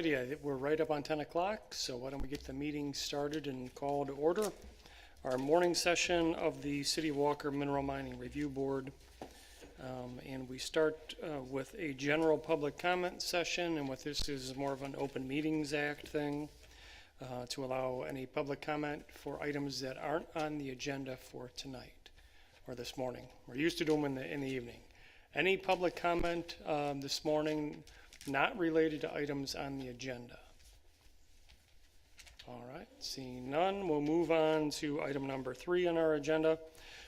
Alrighty, I think we're right up on 10 o'clock, so why don't we get the meeting started and call to order. Our morning session of the City of Walker Mineral Mining Review Board. And we start with a general public comment session, and what this is more of an Open Meetings Act thing to allow any public comment for items that aren't on the agenda for tonight or this morning. We're used to doing them in the evening. Any public comment this morning not related to items on the agenda? All right, seeing none, we'll move on to item number 3 on our agenda,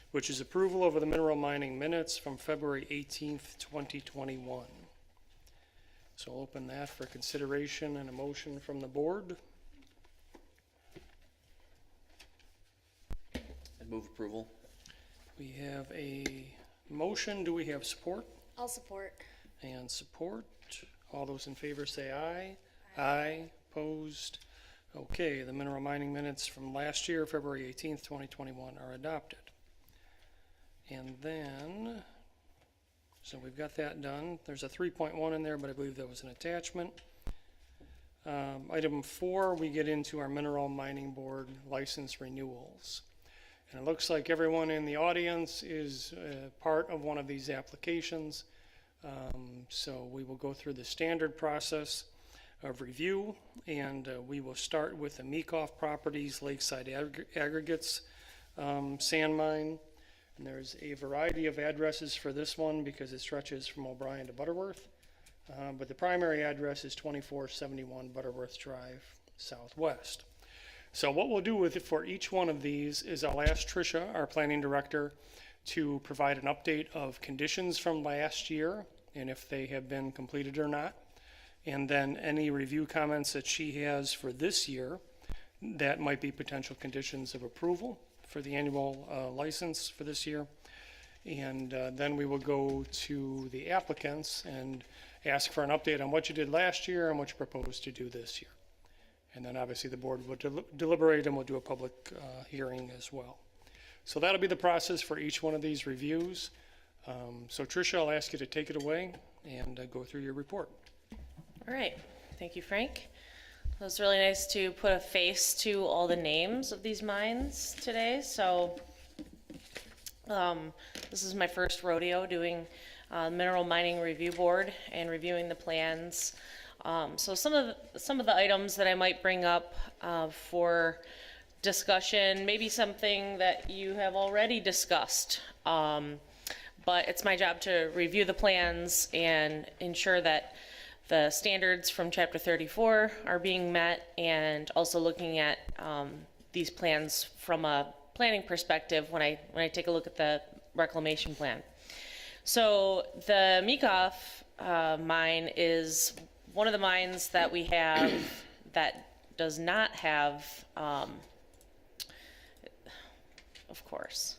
which is approval of the mineral mining minutes from February 18th, 2021. So I'll open that for consideration and a motion from the board. I'd move approval. We have a motion. Do we have support? I'll support. And support. All those in favor say aye. Aye. Opposed? Okay, the mineral mining minutes from last year, February 18th, 2021 are adopted. And then, so we've got that done. There's a 3.1 in there, but I believe that was an attachment. Item 4, we get into our mineral mining board license renewals. And it looks like everyone in the audience is part of one of these applications. So we will go through the standard process of review, and we will start with the Meekhof Properties Lakeside Aggregates sand mine. And there's a variety of addresses for this one because it stretches from O'Brien to Butterworth. But the primary address is 2471 Butterworth Drive, Southwest. So what we'll do with it for each one of these is I'll ask Tricia, our planning director, to provide an update of conditions from last year and if they have been completed or not. And then any review comments that she has for this year that might be potential conditions of approval for the annual license for this year. And then we will go to the applicants and ask for an update on what you did last year and what you propose to do this year. And then obviously the board will deliberate and we'll do a public hearing as well. So that'll be the process for each one of these reviews. So Tricia, I'll ask you to take it away and go through your report. All right, thank you, Frank. It was really nice to put a face to all the names of these mines today. So this is my first rodeo doing Mineral Mining Review Board and reviewing the plans. So some of the items that I might bring up for discussion, maybe something that you have already discussed, but it's my job to review the plans and ensure that the standards from Chapter 34 are being met, and also looking at these plans from a planning perspective when I take a look at the Reclamation Plan. So the Mikkoff mine is one of the mines that we have that does not have, of course.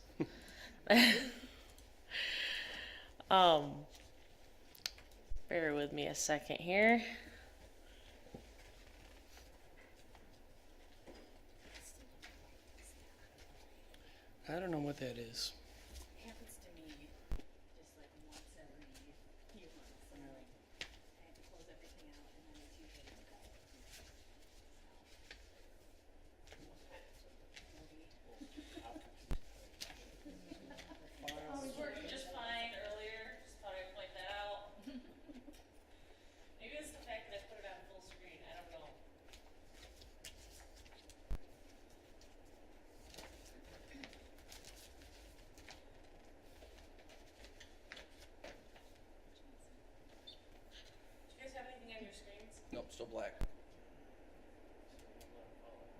Bear with me a second here. I don't know what that is. It happens to me just like once every few months, and I have to close everything out, and then it's usually It was working just fine earlier. Just thought I'd point that out. Maybe it's the fact that I put it on full screen. I don't know. Do you guys have anything on your screens? Nope, still black.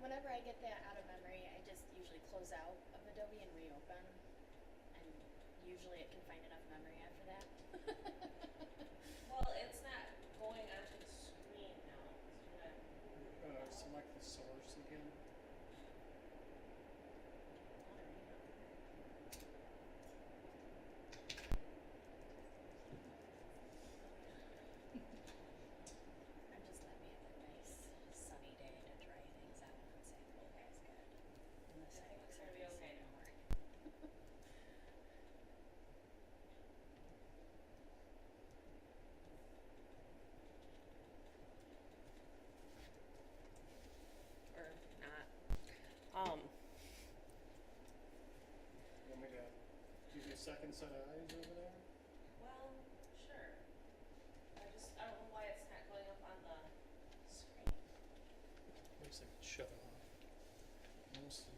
Whenever I get that out of memory, I just usually close out of Adobe and reopen, and usually it can find enough memory after that. Well, it's not going onto the screen now. Select the source again. I'm just glad we have a nice sunny day to dry things out and sample. That's good. And the site looks It's gonna be okay. more. second set of eyes over there? Well, sure. I don't know why it's not going up on the screen. Looks like it's shut off. Most of it.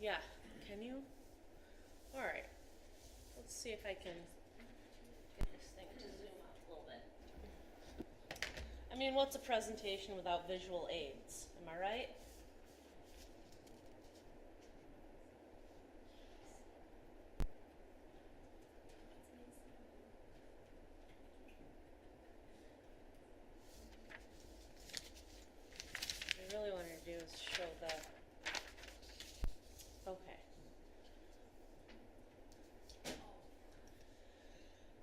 Yeah, can you? All right, let's see if I can get this thing to zoom out a little bit. I mean, what's a presentation without visual aids? Am I right? What I really wanted to do is show the. Okay.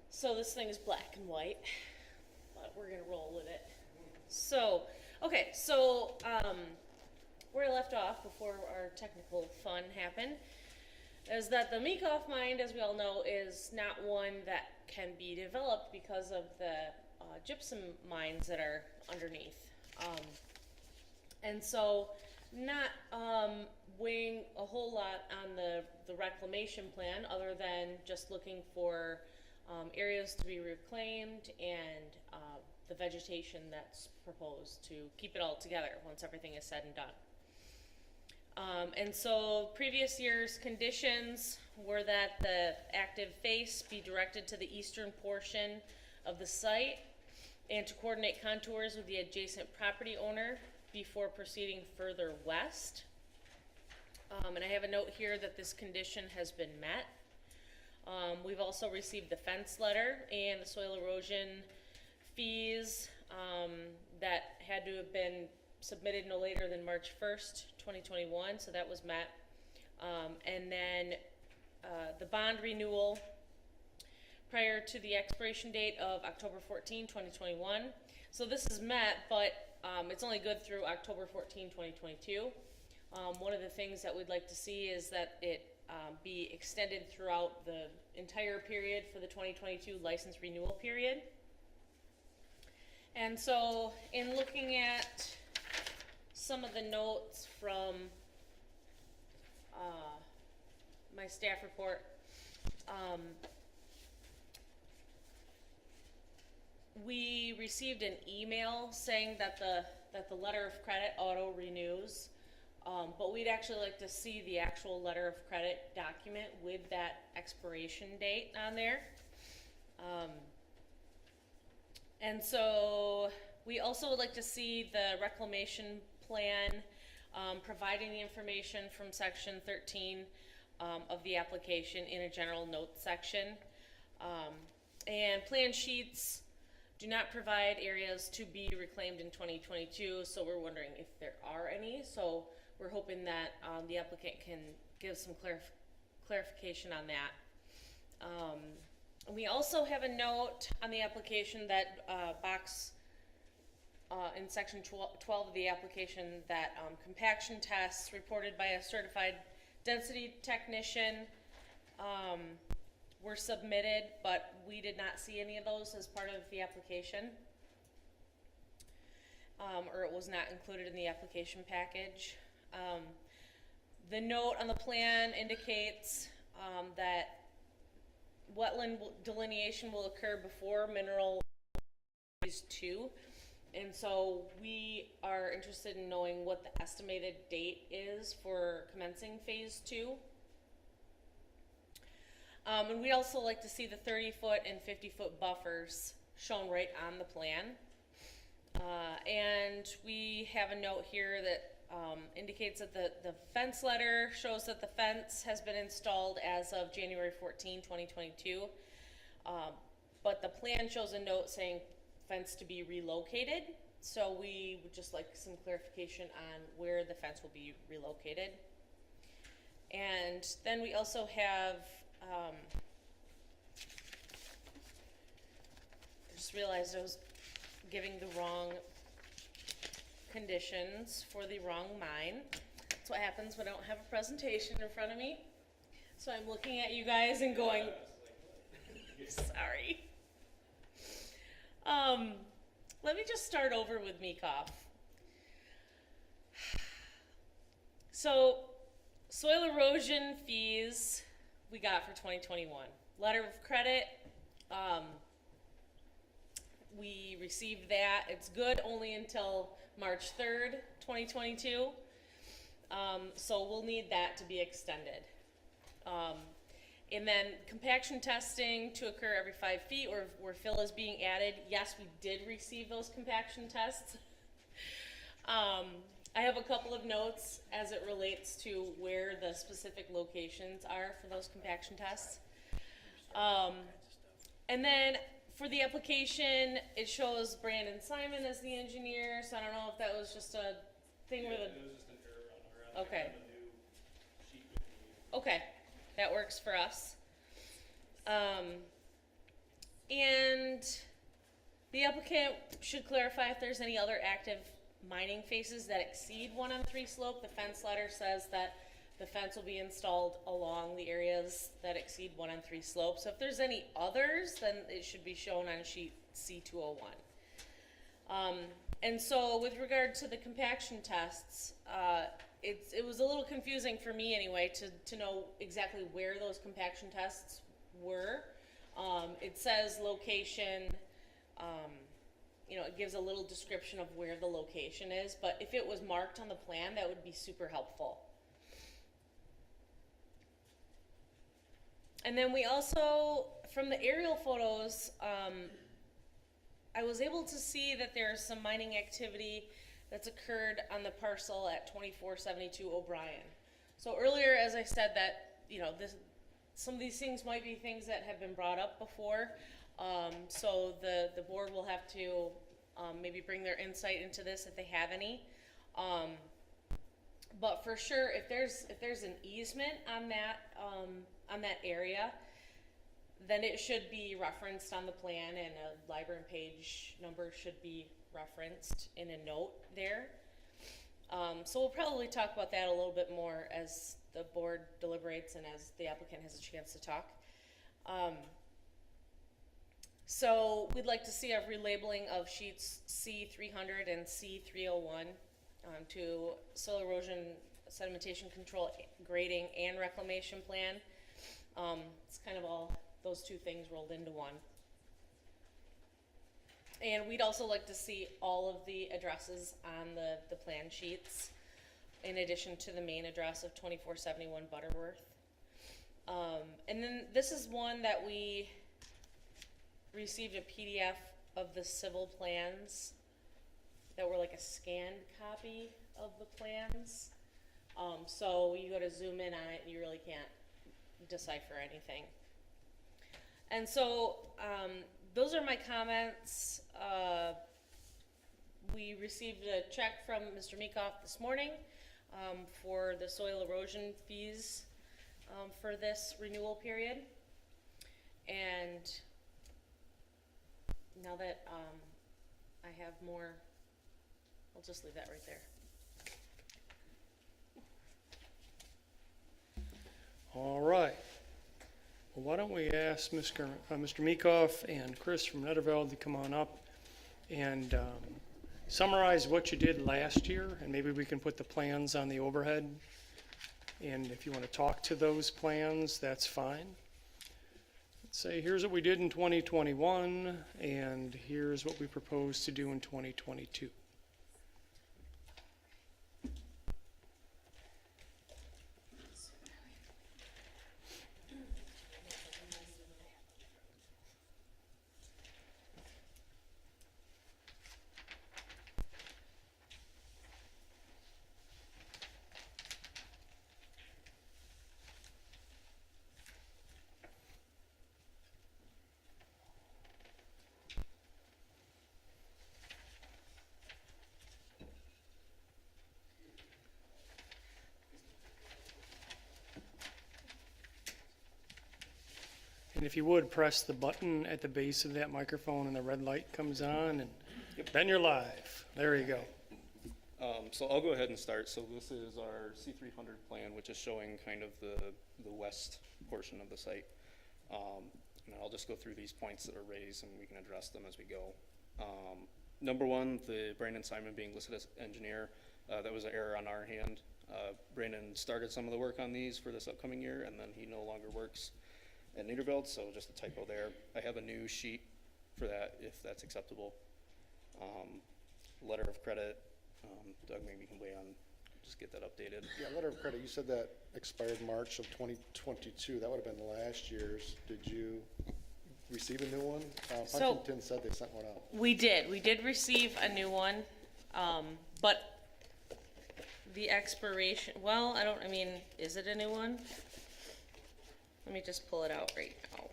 So this thing is black and white, but we're gonna roll with it. So, okay, so where I left off before our technical fun happened is that the Meekhof mine, as we all know, is not one that can be developed because of the gypsum mines that are underneath. And so not weighing a whole lot on the reclamation plan other than just looking for areas to be reclaimed and the vegetation that's proposed to keep it all together once everything is said and done. And so previous year's conditions were that the active face be directed to the eastern portion of the site and to coordinate contours with the adjacent property owner before proceeding further west. And I have a note here that this condition has been met. We've also received the fence letter and the soil erosion fees that had to have been submitted no later than March 1st, 2021, so that was met. And then the bond renewal prior to the expiration date of October 14, 2021. So this is met, but it's only good through October 14, 2022. One of the things that we'd like to see is that it be extended throughout the entire period for the 2022 license renewal period. And so in looking at some of the notes from my staff report, we received an email saying that the letter of credit auto renews, but we'd actually like to see the actual letter of credit document with that expiration date on there. And so we also would like to see the reclamation plan providing the information from section 13 of the application in a general notes section. And plan sheets do not provide areas to be reclaimed in 2022, so we're wondering if there are any. So we're hoping that the applicant can give some clarification on that. We also have a note on the application that box in section 12 of the application that compaction tests reported by a certified density technician were submitted, but we did not see any of those as part of the application, or it was not included in the application package. The note on the plan indicates that wetland delineation will occur before mineral phase 2, and so we are interested in knowing what the estimated date is for commencing phase 2. And we also like to see the 30-foot and 50-foot buffers shown right on the plan. And we have a note here that indicates that the fence letter shows that the fence has been installed as of January 14, 2022. But the plan shows a note saying fence to be relocated. So we would just like some clarification on where the fence will be relocated. And then we also have I just realized I was giving the wrong conditions for the wrong mine. That's what happens when I don't have a presentation in front of me. So I'm looking at you guys and going, sorry. Let me just start over with Meekhof. So soil erosion fees we got for 2021. Letter of credit, we received that. It's good only until March 3rd, 2022. So we'll need that to be extended. And then compaction testing to occur every 5 feet or where fill is being added. Yes, we did receive those compaction tests. I have a couple of notes as it relates to where the specific locations are for those compaction tests. And then for the application, it shows Brandon Simon as the engineer, so I don't know if that was just a thing where the... It was just an error on our end. Okay. I have a new sheet with me. Okay, that works for us. And the applicant should clarify if there's any other active mining phases that exceed 1-on-3 slope. The fence letter says that the fence will be installed along the areas that exceed 1-on-3 slope. So if there's any others, then it should be shown on sheet C201. And so with regard to the compaction tests, it was a little confusing for me anyway to know exactly where those compaction tests were. It says location, you know, it gives a little description of where the location is, but if it was marked on the plan, that would be super helpful. And then we also, from the aerial photos, I was able to see that there's some mining activity that's occurred on the parcel at 2472 O'Brien. So earlier, as I said, that, you know, some of these things might be things that have been brought up before. So the board will have to maybe bring their insight into this if they have any. But for sure, if there's an easement on that area, then it should be referenced on the plan, and a library and page number should be referenced in a note there. So we'll probably talk about that a little bit more as the board deliberates and as the applicant has a chance to talk. So we'd like to see a relabeling of sheets C300 and C301 to soil erosion, sedimentation control, grading, and reclamation plan. It's kind of all those two things rolled into one. And we'd also like to see all of the addresses on the plan sheets, in addition to the main address of 2471 Butterworth. And then this is one that we received a PDF of the civil plans that were like a scanned copy of the plans. So you go to zoom in on it and you really can't decipher anything. And so, those are my comments. We received a check from Mr. Meekhof this morning for the soil erosion fees for this renewal period. And now that I have more, I'll just leave that right there. All right. Well, why don't we ask Mr. Meekhof and Chris from Netterveld to come on up and summarize what you did last year, and maybe we can put the plans on the overhead. And if you want to talk to those plans, that's fine. Let's say, here's what we did in 2021, and here's what we propose to do in 2022. And if you would, press the button at the base of that microphone and the red light comes on, and then you're live. There you go. So I'll go ahead and start. So this is our C300 plan, which is showing kind of the west portion of the site. And I'll just go through these points that are raised, and we can address them as we go. Number one, the Brandon Simon being listed as engineer, that was an error on our hand. Brandon started some of the work on these for this upcoming year, and then he no longer works at Netterveld, so just a typo there. I have a new sheet for that, if that's acceptable. Letter of credit, Doug, maybe you can weigh on, just get that updated. Yeah, letter of credit, you said that expired March of 2022. That would have been last year's. Did you receive a new one? So- Huntington said they sent one out. We did receive a new one, but the expiration, well, I mean, is it a new one? Let me just pull it out right now.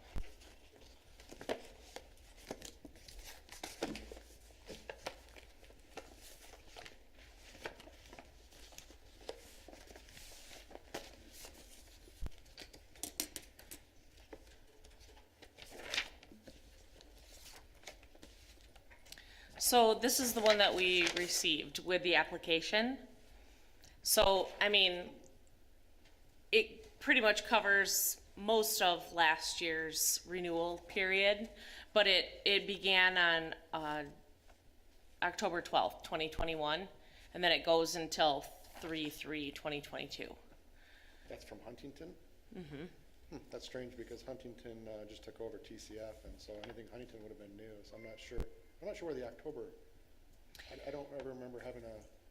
So this is the one that we received with the application. So, I mean, it pretty much covers most of last year's renewal period, but it began on October 12th, 2021, and then it goes until 3/3/2022. That's from Huntington? Mm-hmm. That's strange because Huntington just took over TCF, and so anything Huntington would have been new, so I'm not sure where the October, I don't ever remember having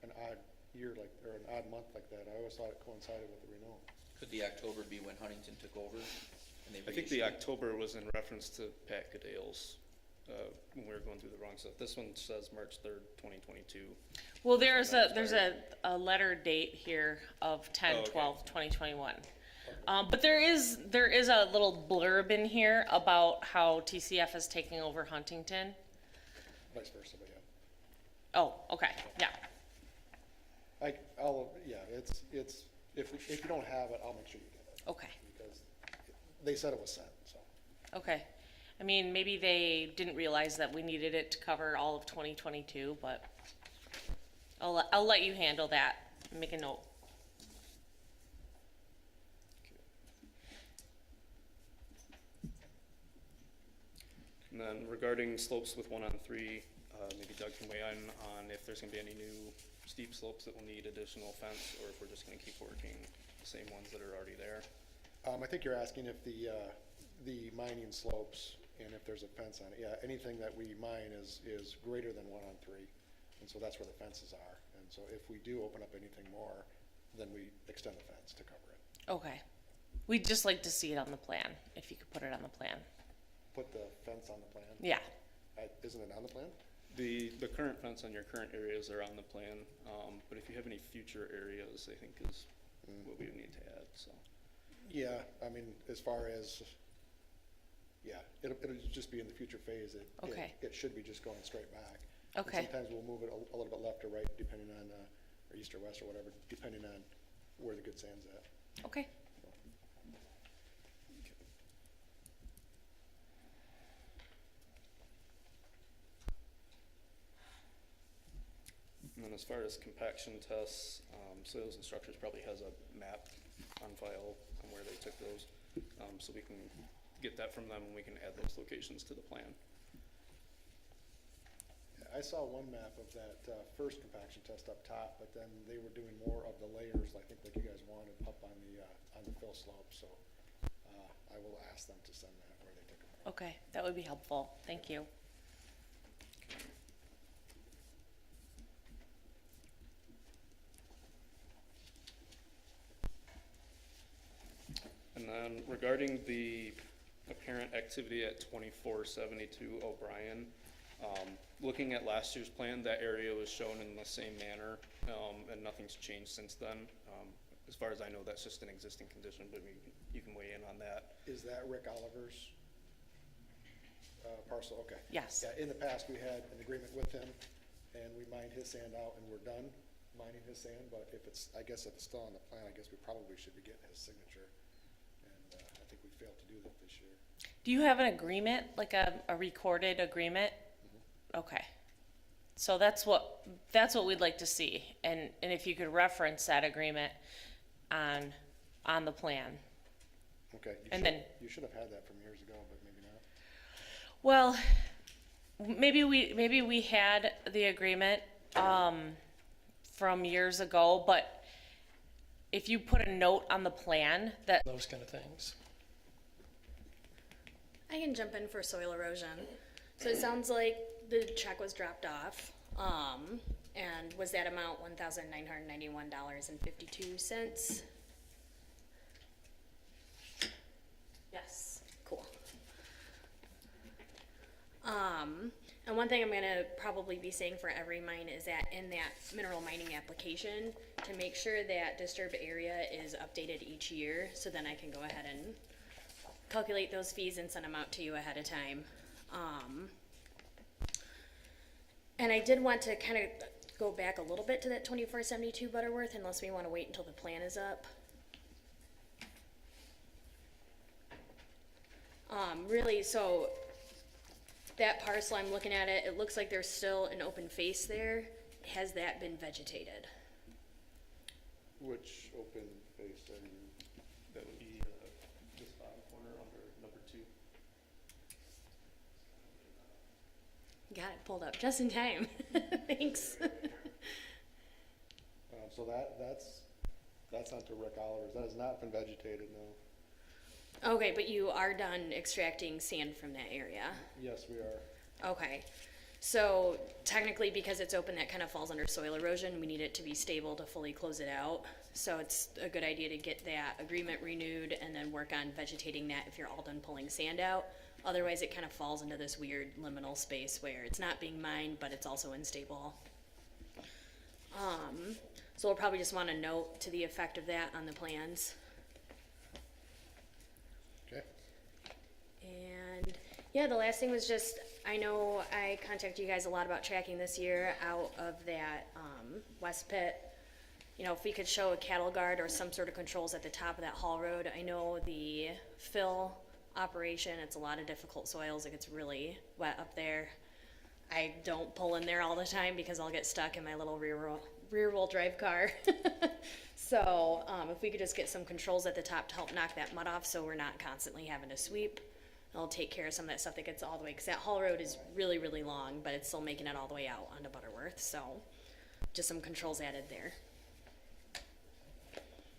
an odd year like, or an odd month like that. I always thought it coincided with the renewal. Could the October be when Huntington took over? And they I think the reissued it? October was in reference to Pat Goodale's, when we were going through the wrong stuff. This one says March 3rd, 2022. Well, there's a letter date here of 10/12/2021. But there is a little blurb in here about how TCF is taking over Huntington. Vice versa, but yeah. Oh, okay, yeah. It's, if you don't have it, I'll make sure you get it. Okay, Because they said it was sent, so. okay. I mean, maybe they didn't realize that we needed it to cover all of 2022, but I'll let you handle that. Make a note. And then regarding slopes with 1 on 3, maybe Doug can weigh on if there's gonna be any new steep slopes that will need additional fence, or if we're just gonna keep working the same ones that are already there. I think you're asking if the mining slopes and if there's a fence on it. Yeah, anything that we mine is greater than 1 on 3, and so that's where the fences are. And so if we do open up anything more, then we extend the fence to cover it. Okay. We'd just like to see it on the plan, if you could put it on the plan. Put the fence on the plan? Yeah. Isn't it on the plan? The current fence on your current areas are on the plan, but if you have any future areas, I think is what we would need to add, so. Yeah, I mean, as far as, yeah, it'll just be in the future phase. Okay. It should be just going straight back. And Okay. sometimes we'll move it a little bit left or right, depending on, or east or west or whatever, depending on where the good sand's at. Okay. And then as far as compaction tests, Soils and Structures probably has a map on file on where they took those. So we can get that from them and we can add those locations to the plan. I saw one map of that first compaction test up top, but then they were doing more of the layers, I think like you guys wanted, up on the fill slope. So I will ask them to send that where they took it from. Okay, that would be helpful. Thank you. And then regarding the apparent activity at 2472 O'Brien, looking at last year's plan, that area was shown in the same manner, and nothing's changed since then. As far as I know, that's just an existing condition, but you can weigh in on that. Is that Rick Oliver's parcel? Okay. Yes. Yeah, in the past, we had an agreement with him, and we mined his sand out, and we're done mining his sand, but if it's, I guess if it's still on the plan, I guess we probably should be getting his signature. And I think we failed to do that this year. Do you have an agreement, like a recorded agreement? Okay. So that's what we'd like to see. And if you could reference that agreement on the plan. Okay. And then- You should have had that from years ago, but maybe not. Well, maybe we had the agreement from years ago, but if you put a note on the plan that, those kind of things. I can jump in for soil erosion. So it sounds like the check was dropped off. And was that amount $1,991.52? Yes. Cool. And one thing I'm gonna probably be saying for every mine is that in that mineral mining application, to make sure that disturbed area is updated each year, so then I can go ahead and calculate those fees and send them out to you ahead of time. And I did want to kind of go back a little bit to that 2472 Butterworth, unless we want to wait until the plan is up. Really, so that parcel, I'm looking at it, it looks like there's still an open face there. Has that been vegetated? Which open face and That would be this bottom corner under number 2. Got it pulled up just in time. Thanks. so that's onto Rick Oliver's. That has not been vegetated, no. Okay, but you are done extracting sand from that area? Yes, we are. Okay, so technically because it's open, that kind of falls under soil erosion. We need it to be stable to fully close it out. So it's a good idea to get that agreement renewed and then work on vegetating that if you're all done pulling sand out. Otherwise, it kind of falls into this weird liminal space where it's not being mined, but it's also unstable. So we'll probably just want a note to the effect of that on the plans. Okay. And yeah, the last thing was just, I know I contacted you guys a lot about tracking this year out of that west pit. You know, if we could show a cattle guard or some sort of controls at the top of that haul road. I know the fill operation, it's a lot of difficult soils. It gets really wet up there. I don't pull in there all the time because I'll get stuck in my little rear-wheel drive car. So if we could just get some controls at the top to help knock that mud off so we're not constantly having to sweep, it'll take care of some of that stuff that gets all the way, because that haul road is really, really long, but it's still making it all the way out onto Butterworth. So just some controls added there.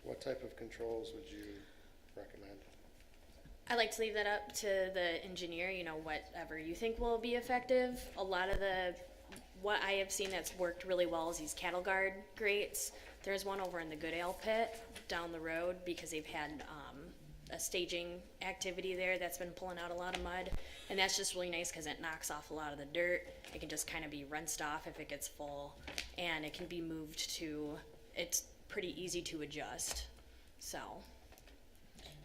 What type of controls would you recommend? I like to leave that up to the engineer, you know, whatever you think will be effective. A lot of what I have seen that's worked really well is these cattle guard grates. There's one over in the Good Ale pit down the road because they've had a staging activity there that's been pulling out a lot of mud. And that's just really nice because it knocks off a lot of the dirt. It can just kind of be rinsed off if it gets full. And it can be moved to, it's pretty easy to adjust. So.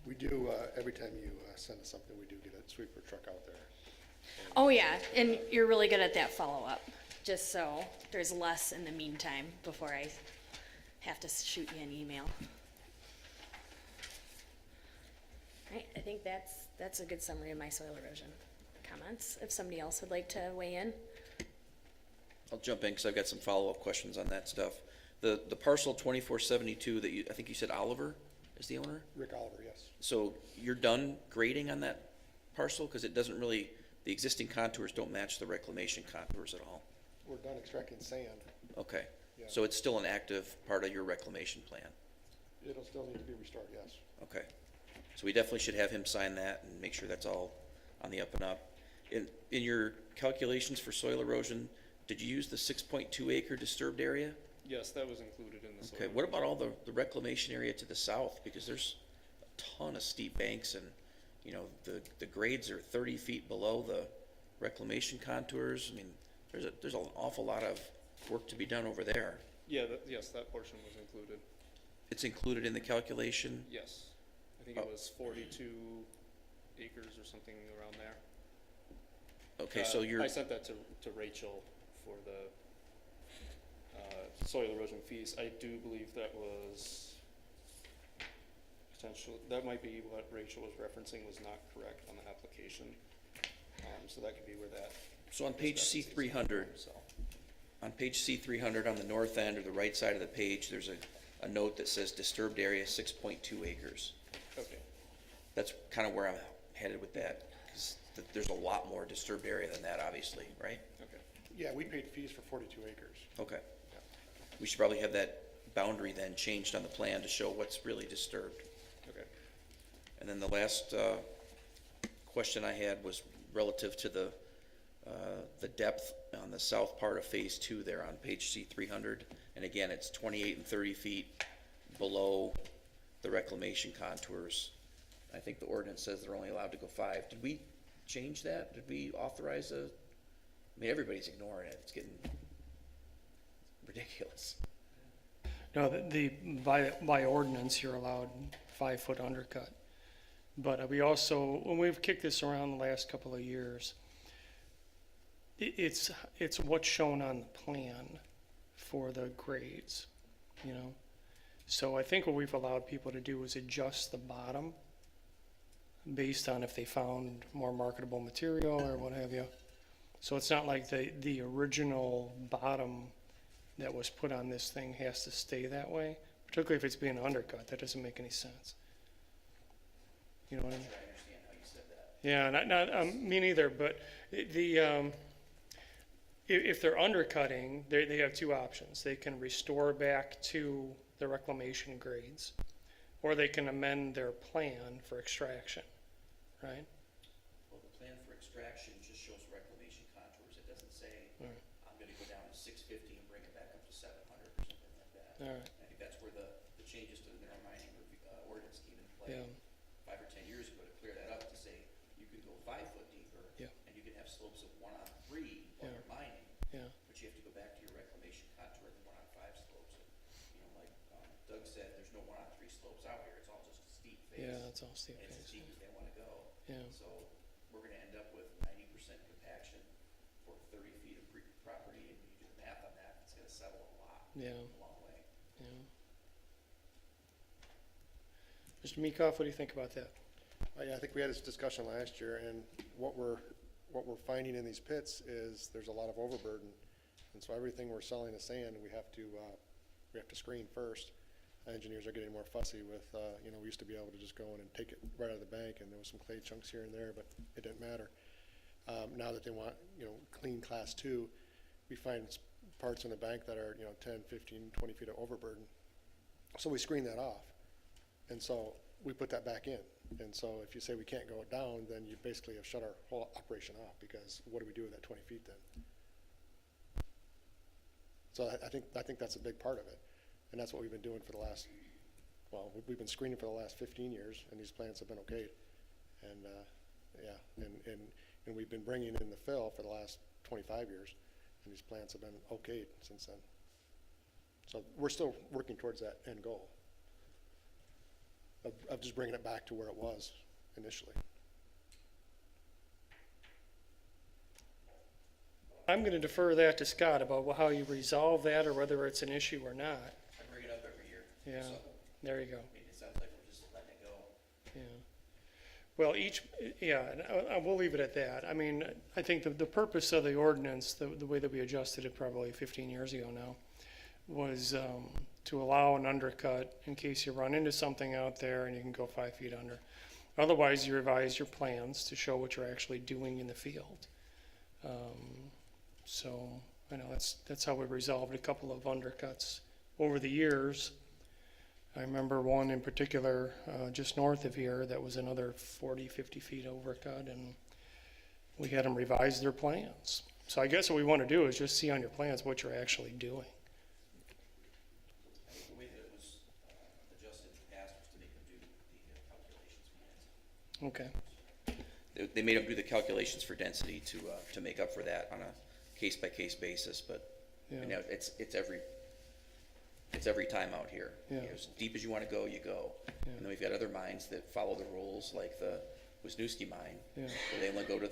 We do, every time you send us something, we do get a sweeper truck out there. Oh, yeah, and you're really good at that follow-up, just so there's less in the meantime before I have to shoot you an email. All right, I think that's a good summary of my soil erosion comments. If somebody else would like to weigh in. I'll jump in because I've got some follow-up questions on that stuff. The parcel 2472 that I think you said Oliver is the owner? Rick Oliver, yes. So you're done grading on that parcel? Because it doesn't really, the existing contours don't match the reclamation contours at all. We're done extracting sand. Okay. Yeah. So it's still an active part of your reclamation plan? It'll still need to be restored, yes. Okay. So we definitely should have him sign that and make sure that's all on the up and up. In your calculations for soil erosion, did you use the 6.2 acre disturbed area? Yes, that was included in the soil. Okay, what about all the reclamation area to the south? Because there's a ton of steep banks and, you know, the grades are 30 feet below the reclamation contours. I mean, there's an awful lot of work to be done over there. Yeah, yes, that portion was included. It's included in the calculation? Yes. I think it was 42 acres or something around there. Okay, so you're, I sent that to Rachel for the soil erosion fees. I do believe that was potential, that might be what Rachel was referencing was not correct on the application. So that could be where that. so on page C300, So, on page C300 on the north end or the right side of the page, there's a note that says disturbed area 6.2 acres. okay. That's kind of where I'm headed with that, because there's a lot more disturbed area than that, obviously, right? Okay. Yeah, we paid fees for 42 acres. Okay. We should probably have that boundary then changed on the plan to show what's really disturbed. Okay. And then the last question I had was relative to the depth on the south part of phase 2 there on page C300. And again, it's 28 and 30 feet below the reclamation contours. I think the ordinance says they're only allowed to go 5. Did we change that? Did we authorize I mean, everybody's ignoring it. It's getting ridiculous. No, by ordinance, you're allowed 5-foot undercut. But we also, when we've kicked this around the last couple of years, it's what's shown on the plan for the grades, you know? So I think what we've allowed people to do is adjust the bottom based on if they found more marketable material or what have you. So it's not like the original bottom that was put on this thing has to stay that way, particularly if it's being undercut. That doesn't make any sense. You know what I mean? I understand how you said that. Yeah, me neither, but if they're undercutting, they have two options. They can restore back to the reclamation grades, or they can amend their plan for extraction, right? Well, the plan for extraction just shows reclamation contours. It doesn't say, Right. I'm gonna go down to 650 and bring it back up to 700 or something like that. All right, I think that's where the changes to the mineral mining ordinance came into play yeah, 5 or 10 years ago to clear that up, to say you can go 5 foot deeper, Yeah. and you can have slopes of 1-on-3 while Yeah. you're mining, yeah, but you have to go back to your reclamation contour and the 1-on-5 slopes. And, you know, like Doug said, there's no 1-on-3 slopes out here. It's all just a steep face. yeah, that's all Steve And it's as pays. deep as they want to go. Yeah, So we're gonna end up with 90% compaction for 30 feet of property, and when you do the math on that, it's gonna settle a lot, yeah, a long way. yeah. Mr. Meekhof, what do you think about that? Yeah, I think we had this discussion last year, and what we're finding in these pits is there's a lot of overburden. And so everything we're selling as sand, we have to screen first. Engineers are getting more fussy with, you know, we used to be able to just go in and take it right out of the bank, and there was some clay chunks here and there, but it didn't matter. Now that they want, you know, clean class 2, we find parts in the bank that are, you know, 10, 15, 20 feet of overburden. So we screen that off. And so we put that back in. And so if you say we can't go down, then you basically have shut our whole operation off, because what do we do with that 20 feet then? So I think that's a big part of it. And that's what we've been doing for the last, well, we've been screening for the last 15 years, and these plants have been okayed. And, yeah, and we've been bringing in the fill for the last 25 years, and these plants have been okayed since then. So we're still working towards that end goal. of just bringing it back to where it was initially. I'm going to defer that to Scott about how you resolve that or whether it's an issue or not. I bring it up every year. Yeah, So, there you go. I mean, it sounds like we're just letting it go. Yeah. Well, and we'll leave it at that. I mean, I think the purpose of the ordinance, the way that we adjusted it probably 15 years ago now, was to allow an undercut in case you run into something out there and you can go 5 feet under. Otherwise, you revise your plans to show what you're actually doing in the field. So, I know that's how we resolved a couple of undercuts over the years. I remember one in particular just north of here that was another 40, 50 feet overcut, and we had them revise their plans. So I guess what we want to do is just see on your plans what you're actually doing. I think the way that it was adjusted in the past was to make them do the calculations for density. Okay. They made them do the calculations for density to make up for that on a case-by-case basis, but, Yeah. you know, it's every time out here. Yeah. You know, as deep as you wanna go, you go. Yeah. And then we've got other mines that follow the rules, like the Wisniewski mine, Yeah. where they only go to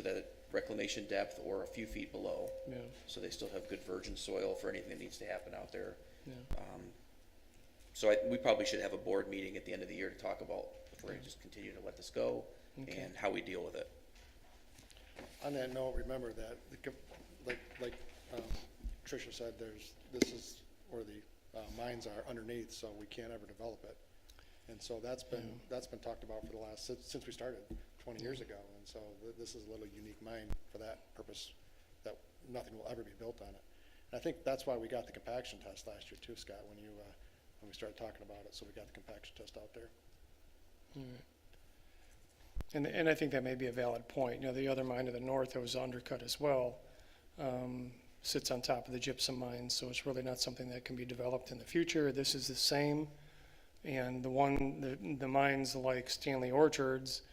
the reclamation depth or a few feet below. Yeah. So they still have good virgin soil for anything that needs to happen out there. Yeah. So we probably should have a board meeting at the end of the year to talk about if we're gonna just continue to let this go Okay. and how we deal with it. On that note, remember that, like Tricia said, this is where the mines are underneath, so we can't ever develop it. And so that's been talked about for the last, since we started 20 years ago. And so this is a little unique mine for that purpose, that nothing will ever be built on it. And I think that's why we got the compaction test last year too, Scott, when we started talking about it. So we got the compaction test out there. And I think that may be a valid point. You know, the other mine to the north that was undercut as well sits on top of the gypsum mine, so it's really not something that can be developed in the future. This is the same, and the mines like Stanley Orchards,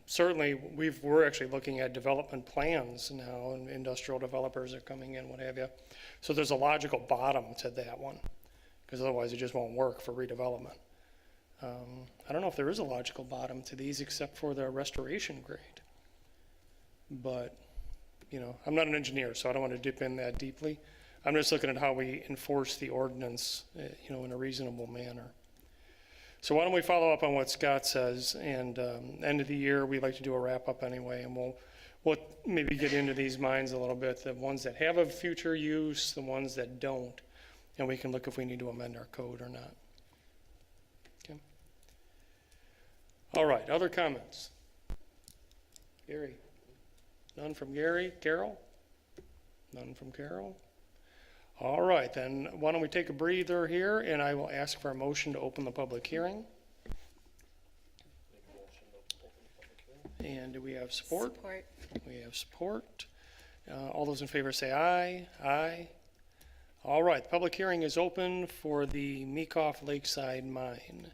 certainly we're actually looking at development plans now, and industrial developers are coming in, what have you. So there's a logical bottom to that one, because otherwise it just won't work for redevelopment. I don't know if there is a logical bottom to these except for the restoration grade. But, you know, I'm not an engineer, so I don't want to dip in that deeply. I'm just looking at how we enforce the ordinance, you know, in a reasonable manner. So why don't we follow up on what Scott says, and end of the year, we'd like to do a wrap-up anyway, and we'll maybe get into these mines a little bit, the ones that have a future use, the ones that don't, and we can look if we need to amend our code or not. Okay. All right, other comments? Gary? None from Gary? Carol? None from Carol? All right, then why don't we take a breather here, and I will ask for a motion to open the public hearing. And do we have support? Support. We have support. All those in favor say aye. Aye. All right, the public hearing is open for the Meekhof Lakeside Mine.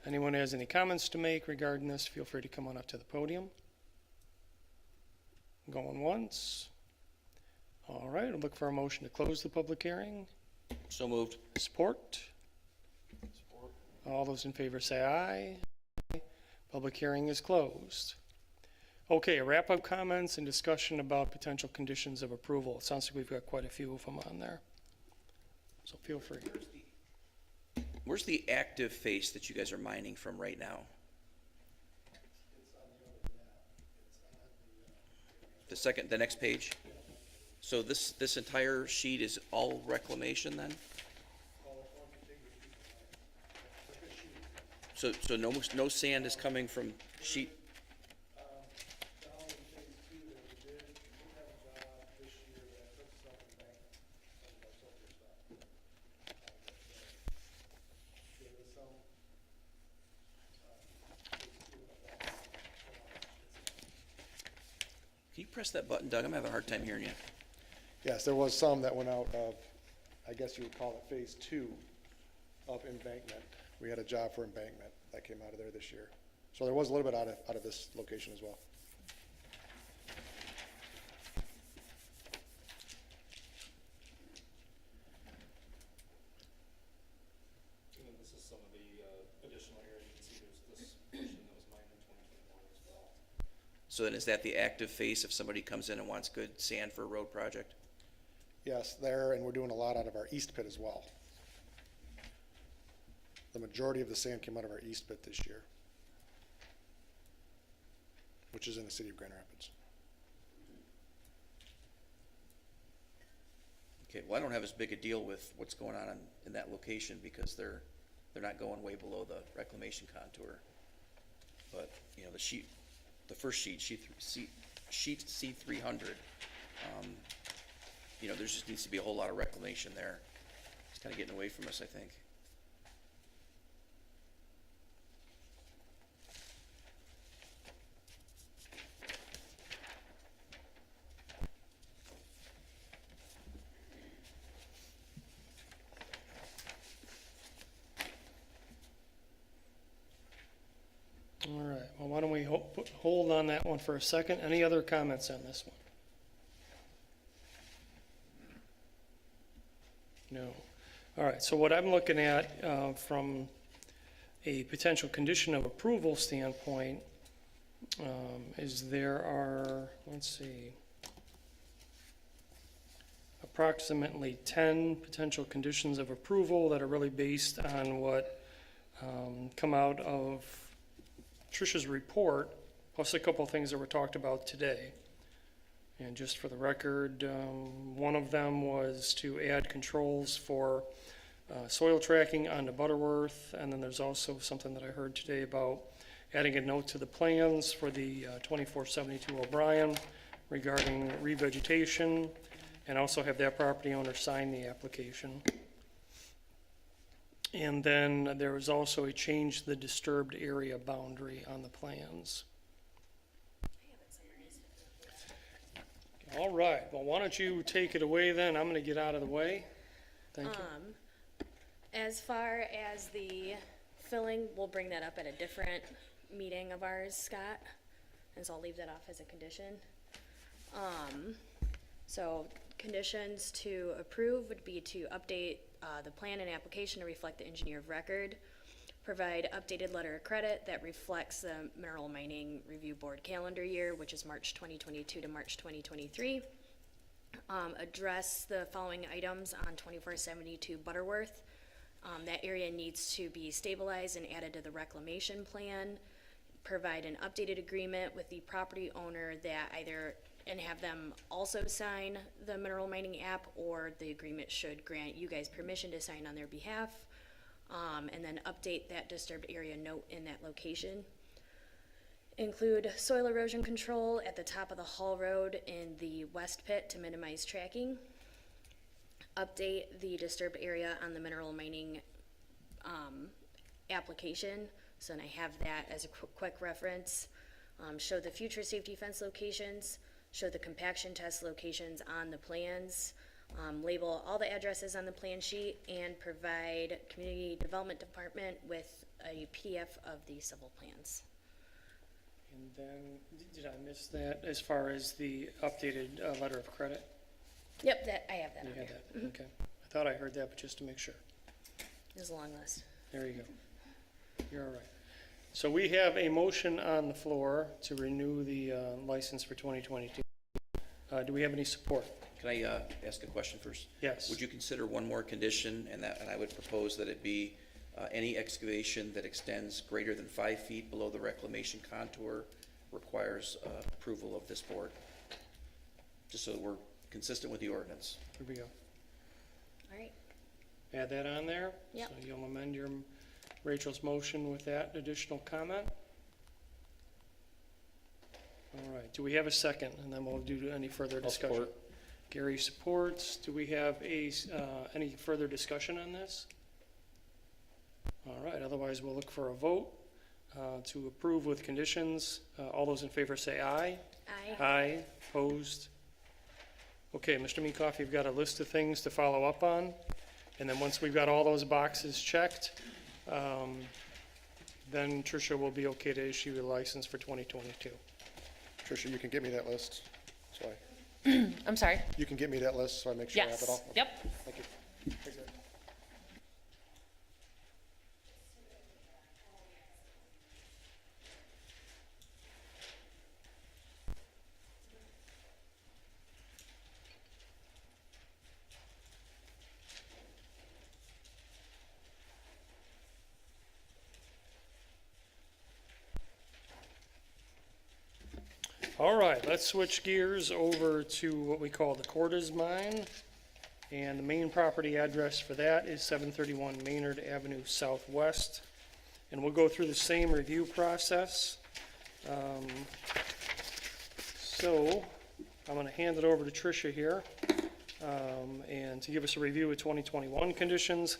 Anyone has any comments to make regarding this, feel free to come on up to the podium. Going once. All right, I'll look for a motion to close the public hearing. So moved. Support? Support. All those in favor say aye. Public hearing is closed. Okay, wrap-up comments and discussion about potential conditions of approval. It sounds like we've got quite a few of them on there. So feel free. Where's the active face that you guys are mining from right now? The next page? So this entire sheet is all reclamation then? So no sand is coming from sheet? Can you press that button, Doug? I'm having a hard time hearing you. Yes, there was some that went out of, I guess you would call it phase 2 of embankment. We had a job for embankment that came out of there this year. So there was a little bit out of this location as well. And then this is some of the additional additional area, you can see there's this portion that was mined in 2024 as well. So then is that the active face if somebody comes in and wants good sand for a road project? Yes, there, and we're doing a lot out of our east pit as well. The majority of the sand came out of our east pit this year, which is in the city of Grand Rapids. Okay, well, I don't have as big a deal with what's going on in that location because they're not going way below the reclamation contour. But, you know, the first sheet C300, you know, there just needs to be a whole lot of reclamation there. It's kind of getting away from us, I think. All right, well, why don't we hold on that one for a second? Any other comments on this one? No. All right, so what I'm looking at from a potential condition of approval standpoint is there are, let's see, approximately 10 potential conditions of approval that are really based on what come out of Tricia's report, plus a couple of things that were talked about today. And just for the record, one of them was to add controls for soil tracking onto Butterworth, and then there's also something that I heard today about adding a note to the plans for the 2472 O'Brien regarding revegetation, and also have that property owner sign the application. And then there was also a change to the disturbed area boundary on the plans. All right, well, why don't you take it away then? I'm gonna get out of the way. Thank you. As far as the filling, we'll bring that up at a different meeting of ours, Scott, and so I'll leave that off as a condition. So conditions to approve would be to update the plan and application to reflect the engineer of record, provide updated letter of credit that reflects the Mineral Mining Review Board calendar year, which is March 2022 to March 2023, address the following items on 2472 Butterworth. That area needs to be stabilized and added to the reclamation plan, provide an updated agreement with the property owner that either, and have them also sign the mineral mining app, or the agreement should grant you guys permission to sign on their behalf, and then update that disturbed area note in that location. Include soil erosion control at the top of the haul road in the west pit to minimize tracking. Update the disturbed area on the mineral mining application, so then I have that as a quick reference. Show the future safety fence locations, show the compaction test locations on the plans, label all the addresses on the plan sheet, and provide Community Development Department with a PDF of the civil plans. And then, did I miss that as far as the updated letter of credit? Yep, that, I have that You on had there. that, okay. I thought I heard that, but just to make sure. There's a long list. There you go. You're all right. So we have a motion on the floor to renew the license for 2022. Do we have any support? Can I ask a question first? Yes. Would you consider one more condition, and I would propose that it be any excavation that extends greater than 5 feet below the reclamation contour requires approval of this board, just so that we're consistent with the ordinance. Here we go. All right. Add that on there? Yep. So you'll amend your Rachel's motion with that additional comment? All right, do we have a second? And then we'll do any further discussion. support. Gary supports. Do we have any further discussion on this? All right, otherwise we'll look for a vote to approve with conditions. All those in favor say aye. Aye. Aye, opposed. Okay, Mr. Meekhoff, you've got a list of things to follow up on. And then once we've got all those boxes checked, then Tricia will be okay to issue a license for 2022. Tricia, you can get me that list, so I'm sorry. you can get me that list, so I make sure I have it all? Yes, yep. Thank you. All right, let's switch gears over to what we call the Quartus Mine. And the main property address for that is 731 Maynard Avenue Southwest. And we'll go through the same review process. So I'm going to hand it over to Tricia here and to give us a review of 2021 conditions,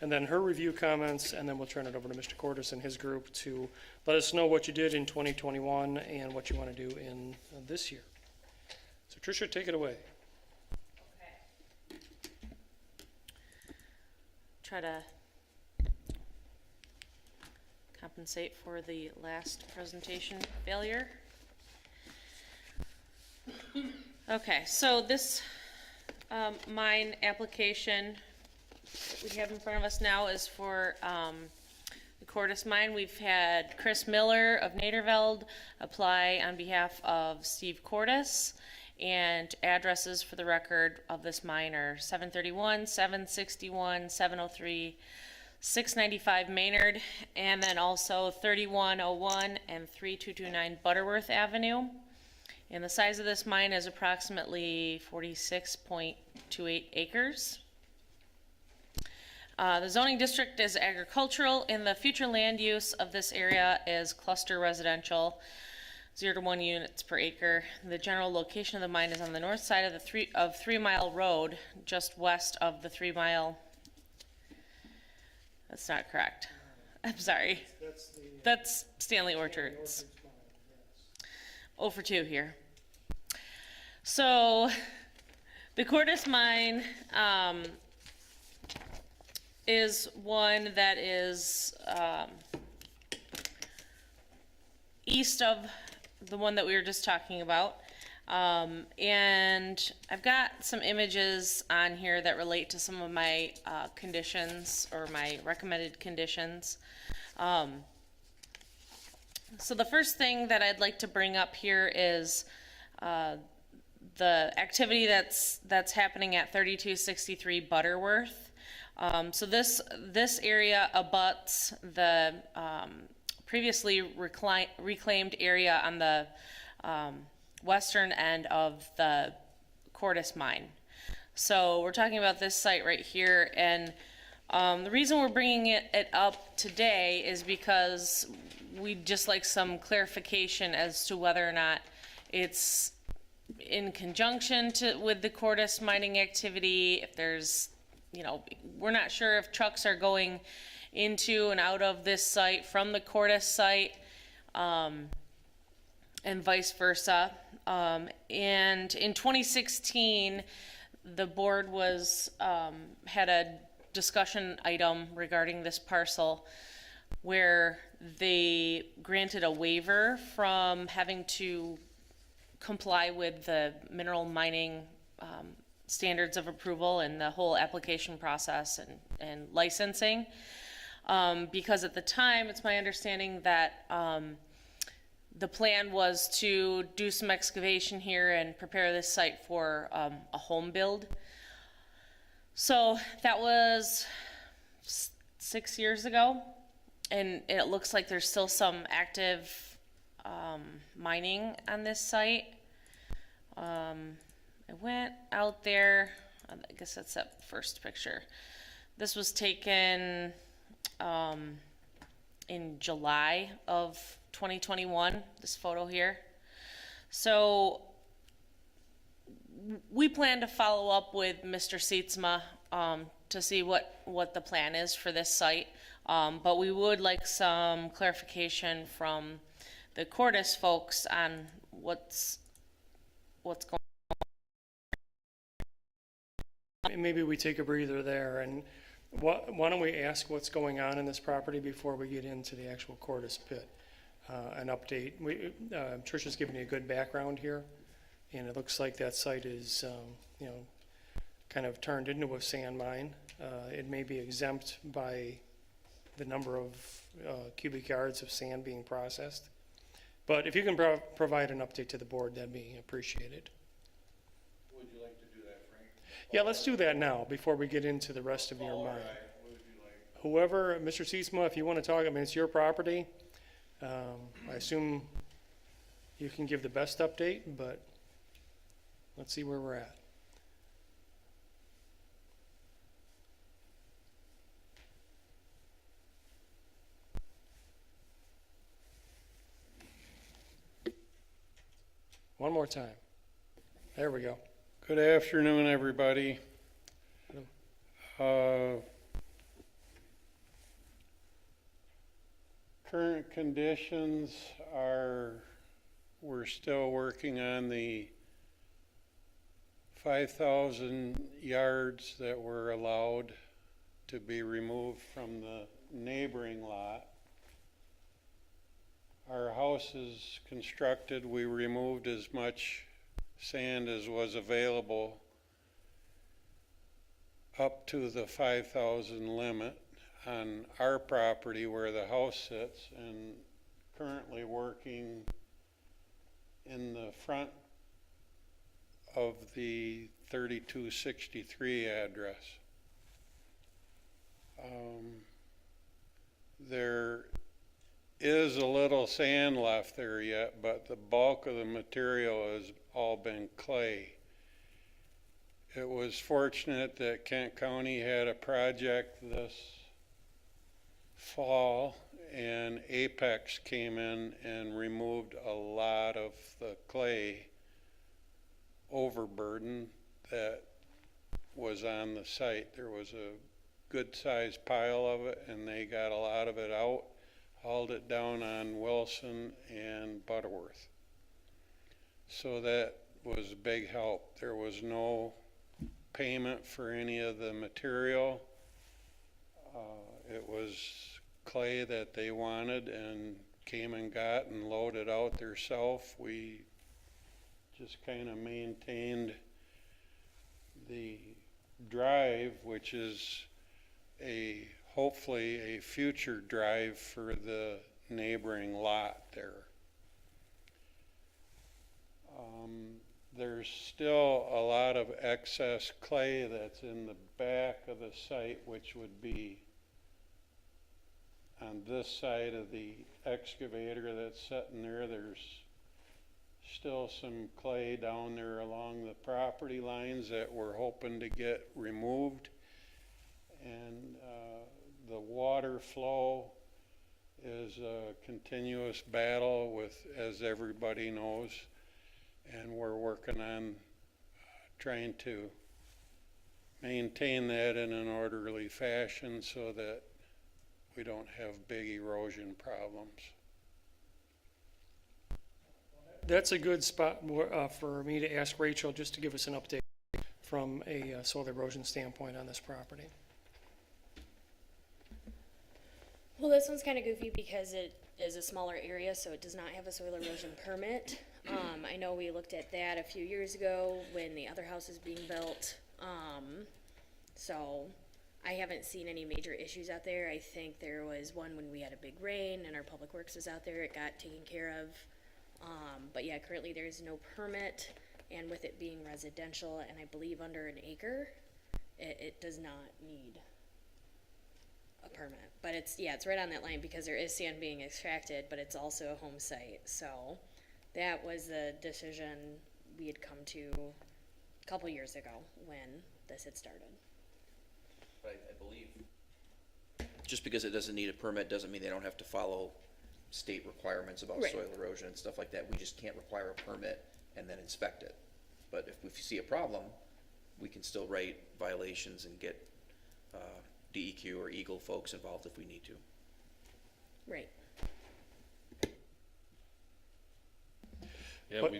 and then her review comments, and then we'll turn it over to Mr. Quartus and his group to let us know what you did in 2021 and what you want to do in this year. So Tricia, take it away. Try to compensate for the last presentation failure. Okay, so this mine application that we have in front of us now is for the Quartus Mine. We've had Chris Miller of Naderveld apply on behalf of Steve Quartus, and addresses for the record of this mine are 731, 761, 703, 695 Maynard, and then also 3101 and 3229 Butterworth Avenue. And the size of this mine is approximately 46.28 acres. The zoning district is agricultural, and the future land use of this area is cluster residential, 0 to 1 units per acre. The general location of the mine is on the north side of the 3 Mile Road, just west of the 3 Mile. That's not correct. I'm sorry. That's Stanley Orchards. 0 for 2 here. So the Quartus Mine is one that is east of the one that we were just talking about. And I've got some images on here that relate to some of my conditions, or my recommended conditions. So the first thing that I'd like to bring up here is the activity that's happening at 3263 Butterworth. So this area abuts the previously reclaimed area on the western end of the Quartus Mine. So we're talking about this site right here, and the reason we're bringing it up today is because we'd just like some clarification as to whether or not it's in conjunction with the Quartus mining activity. If there's, we're not sure if trucks are going into and out of this site from the Quartus site, and vice versa. And in 2016, the board had a discussion item regarding this parcel where they granted a waiver from having to comply with the mineral mining standards of approval and the whole application process and licensing. Because at the time, it's my understanding that the plan was to do some excavation here and prepare this site for a home build. So that was 6 years ago, and it looks like there's still some active mining on this site. I went out there, I guess that's that first picture. This was taken in July of 2021, this photo here. So we plan to follow up with Mr. Sietsma to see what the plan is for this site, but we would like some clarification from the Quartus folks on what's going on. Maybe we take a breather there, and why don't we ask what's going on in this property before we get into the actual Quartus pit? An update. Tricia's given you a good background here, and it looks like that site is, kind of turned into a sand mine. It may be exempt by the number of cubic yards of sand being processed. But if you can provide an update to the board, that'd be appreciated. Would you like to do that, Frank? Yeah, let's do that now before we get into the rest of your mine. What would you like? Whoever, Mr. Sietsma, if you want to talk, I mean, it's your property. I assume you can give the best update, but let's see where we're at. One more time. There we go. Good afternoon, everybody. Current conditions are, we're still working on the 5,000 yards that were allowed to be removed from the neighboring lot. Our house is constructed, we removed as much sand as was available up to the 5,000 limit on our property where the house sits, and currently working in the front of the 3263 address. There is a little sand left there yet, but the bulk of the material has all been clay. It was fortunate that Kent County had a project this fall, and Apex came in and removed a lot of the clay overburden that was on the site. There was a good sized pile of it, and they got a lot of it out, hauled it down on Wilson and Butterworth. So that was a big help. There was no payment for any of the material. It was clay that they wanted and came and got and loaded out theirself. We just kind of maintained the drive, which is hopefully a future drive for the neighboring lot there. There's still a lot of excess clay that's in the back of the site, which would be on this side of the excavator that's sitting there. There's still some clay down there along the property lines that we're hoping to get removed. And the water flow is a continuous battle with, as everybody knows, and we're working on trying to maintain that in an orderly fashion so that we don't have big erosion problems. That's a good spot for me to ask Rachel just to give us an update from a soil erosion standpoint on this property. Well, this one's kind of goofy because it is a smaller area, so it does not have a soil erosion permit. I know we looked at that a few years ago when the other house was being built. So I haven't seen any major issues out there. I think there was one when we had a big rain and our public works was out there. It got taken care of. But yeah, currently there is no permit, and with it being residential and I believe under an acre, it does not need a permit. But it's right on that line because there is sand being extracted, but it's also a home site. So that was the decision we had come to a couple years ago when this had started. But I believe just because it doesn't need a permit doesn't mean they don't have to follow state requirements about Right. soil erosion and stuff like that. We just can't require a permit and then inspect it. But if we see a problem, we can still write violations and get DEQ or Eagle folks involved if we need to. Right. Yeah, But-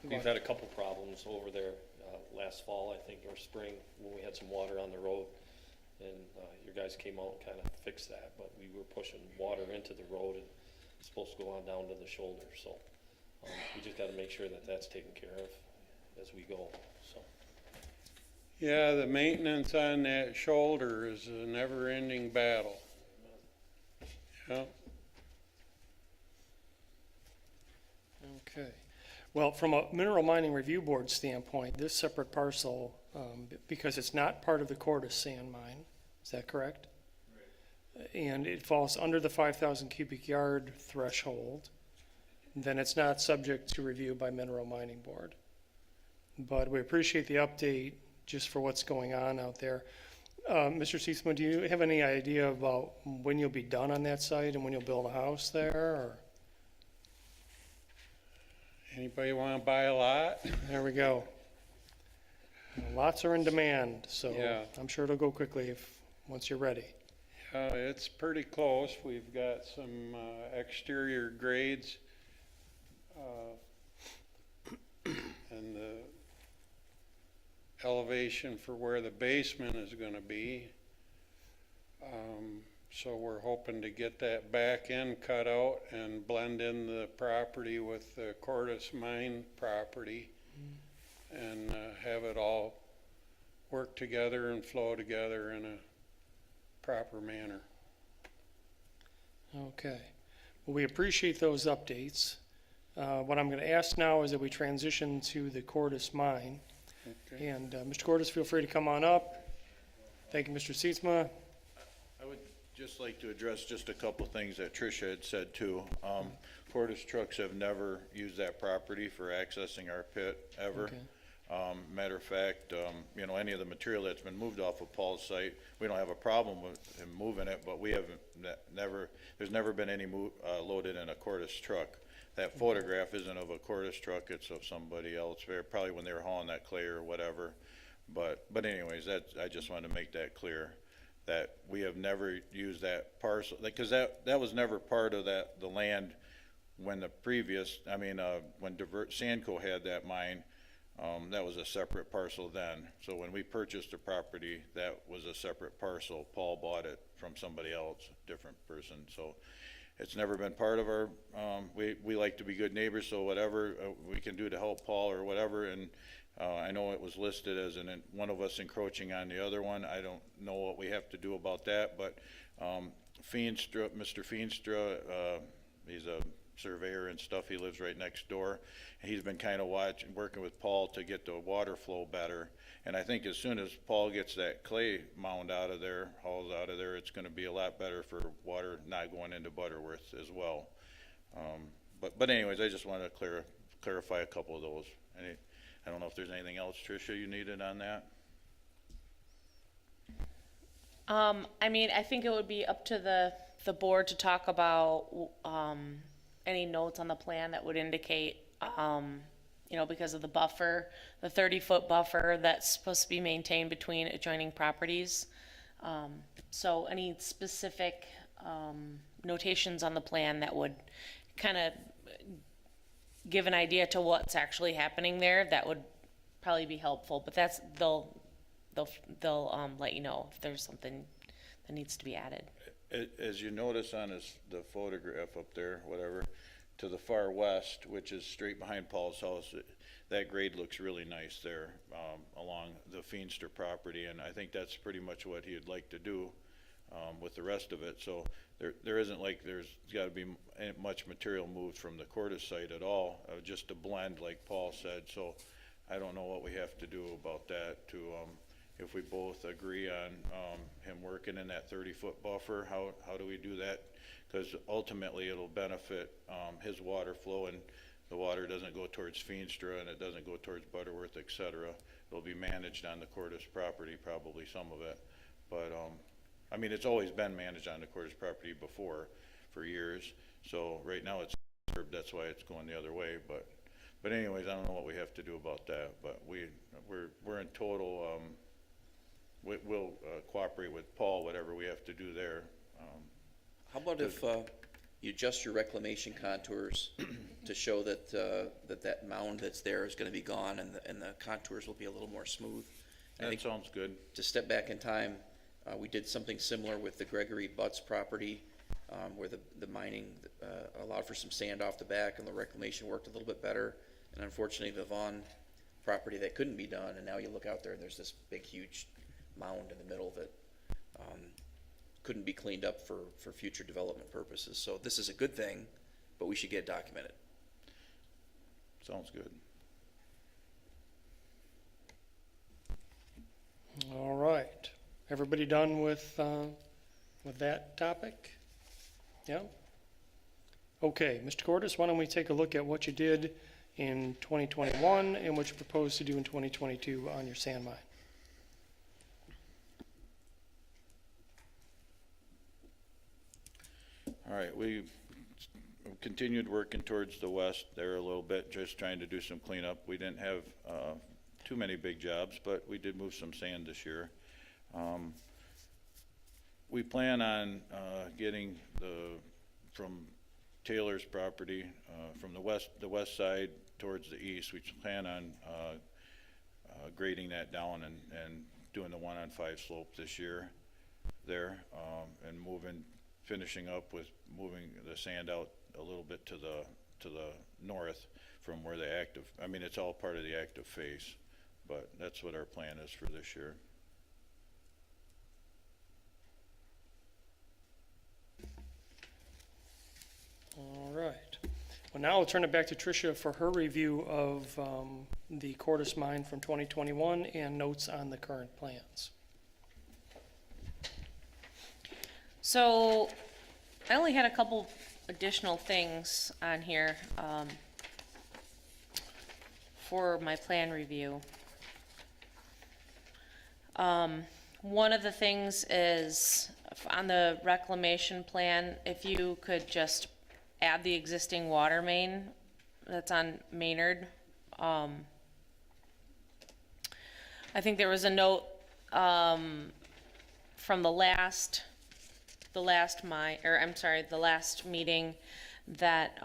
we've had a couple problems over there, last fall, I think, or spring, when we had some water on the road. And, your guys came out and kind of fixed that, but we were pushing water into the road and it's supposed to go on down to the shoulder, so. We just gotta make sure that that's taken care of as we go, so. Yeah, the maintenance on that shoulder is a never-ending battle. Yeah. Okay. Well, from a Mineral Mining Review Board standpoint, this separate parcel, because it's not part of the Quartus sand mine, is that correct? Right. And it falls under the 5,000 cubic yard threshold. then it's not subject to review by Mineral Mining Board. But we appreciate the update just for what's going on out there. Mr. Seetsma, do you have any idea about when you'll be done on that site and when you'll build a house there? Or? Anybody want to buy a lot? There we go. Lots are in demand, so Yeah. I'm sure it'll go quickly once you're ready. It's pretty close. We've got some exterior grades. And the elevation for where the basement is going to be. So we're hoping to get that back end cut out and blend in the property with the Quartus Mine property and have it all work together and flow together in a proper manner. Okay. Well, we appreciate those updates. What I'm going to ask now is that we transition to the Quartus Mine. Okay. And Mr. Quartus, feel free to come on up. Thank you, Mr. Seetsma. I would just like to address just a couple things that Tricia had said too. Quartus trucks have never used that property for accessing our pit, ever. Okay. Matter of fact, you know, any of the material that's been moved off of Paul's site, we don't have a problem with him moving it, but we haven't, there's never been any loaded in a Quartus truck. That photograph isn't of a Quartus truck, it's of somebody else, probably when they were hauling that clay or whatever. But anyways, I just wanted to make that clear, that we have never used that parcel, because that was never part of the land when the previous, when Sandco had that mine. That was a separate parcel then. So when we purchased the property, that was a separate parcel. Paul bought it from somebody else, different person. So it's never been part of our, we like to be good neighbors, so whatever we can do to help Paul or whatever. And I know it was listed as one of us encroaching on the other one. I don't know what we have to do about that, but Feenstra, Mr. Feenstra, he's a surveyor and stuff. He lives right next door. He's been kind of working with Paul to get the water flow better. And I think as soon as Paul gets that clay mound out of there, hauls out of there, it's going to be a lot better for water not going into Butterworth as well. But anyways, I just wanted to clarify a couple of those. I don't know if there's anything else, Tricia, you needed on that? I think it would be up to the board to talk about any notes on the plan that would indicate, because of the buffer, the 30-foot buffer that's supposed to be maintained between adjoining properties. So any specific notations on the plan that would kind of give an idea to what's actually happening there, that would probably be helpful. But they'll let you know if there's something that needs to be added. As you notice on the photograph up there, whatever, to the far west, which is straight behind Paul's house, that grade looks really nice there along the Feenstra property, and I think that's pretty much what he'd like to do with the rest of it. So there isn't like there's got to be much material moved from the Quartus site at all, just to blend like Paul said. So I don't know what we have to do about that to if we both agree on him working in that 30-foot buffer. How do we do that? Because ultimately it'll benefit his water flow, and the water doesn't go towards Feenstra and it doesn't go towards Butterworth, etc. It'll be managed on the Quartus property, probably some of it. But it's always been managed on the Quartus property before for years. So right now it's disturbed, that's why it's going the other way. But anyways, I don't know what we have to do about that. But we're in total. We'll cooperate with Paul, whatever we have to do there. How about if you adjust your reclamation contours to show that that mound that's there is going to be gone, and the contours will be a little more smooth? That sounds good. To step back in time, we did something similar with the Gregory Butts property, where the mining allowed for some sand off the back, and the reclamation worked a little bit better. And unfortunately, the Vaughn property, that couldn't be done, and now you look out there and there's this big, huge mound in the middle that couldn't be cleaned up for future development purposes. So this is a good thing, but we should get it documented. Sounds good. All right. Everybody done with that topic? Yeah? Okay, Mr. Quartus, why don't we take a look at what you did in 2021 and what you propose to do in 2022 on your sand mine? All right, we continued working towards the west there a little bit, just trying to do some cleanup. We didn't have too many big jobs, but we did move some sand this year. We plan on getting from Taylor's property, from the west side towards the east, we plan on grading that down and doing the 1-on-5 slope this year there, and finishing up with moving the sand out a little bit to the north from where the active, I mean, it's all part of the active phase, but that's what our plan is for this year. All right. Well, now I'll turn it back to Tricia for her review of the Quartus Mine from 2021 and notes on the current plans. So I only had a couple additional things on here for my plan review. One of the things is on the reclamation plan, if you could just add the existing water main that's on Maynard. I think there was a note from the last meeting that,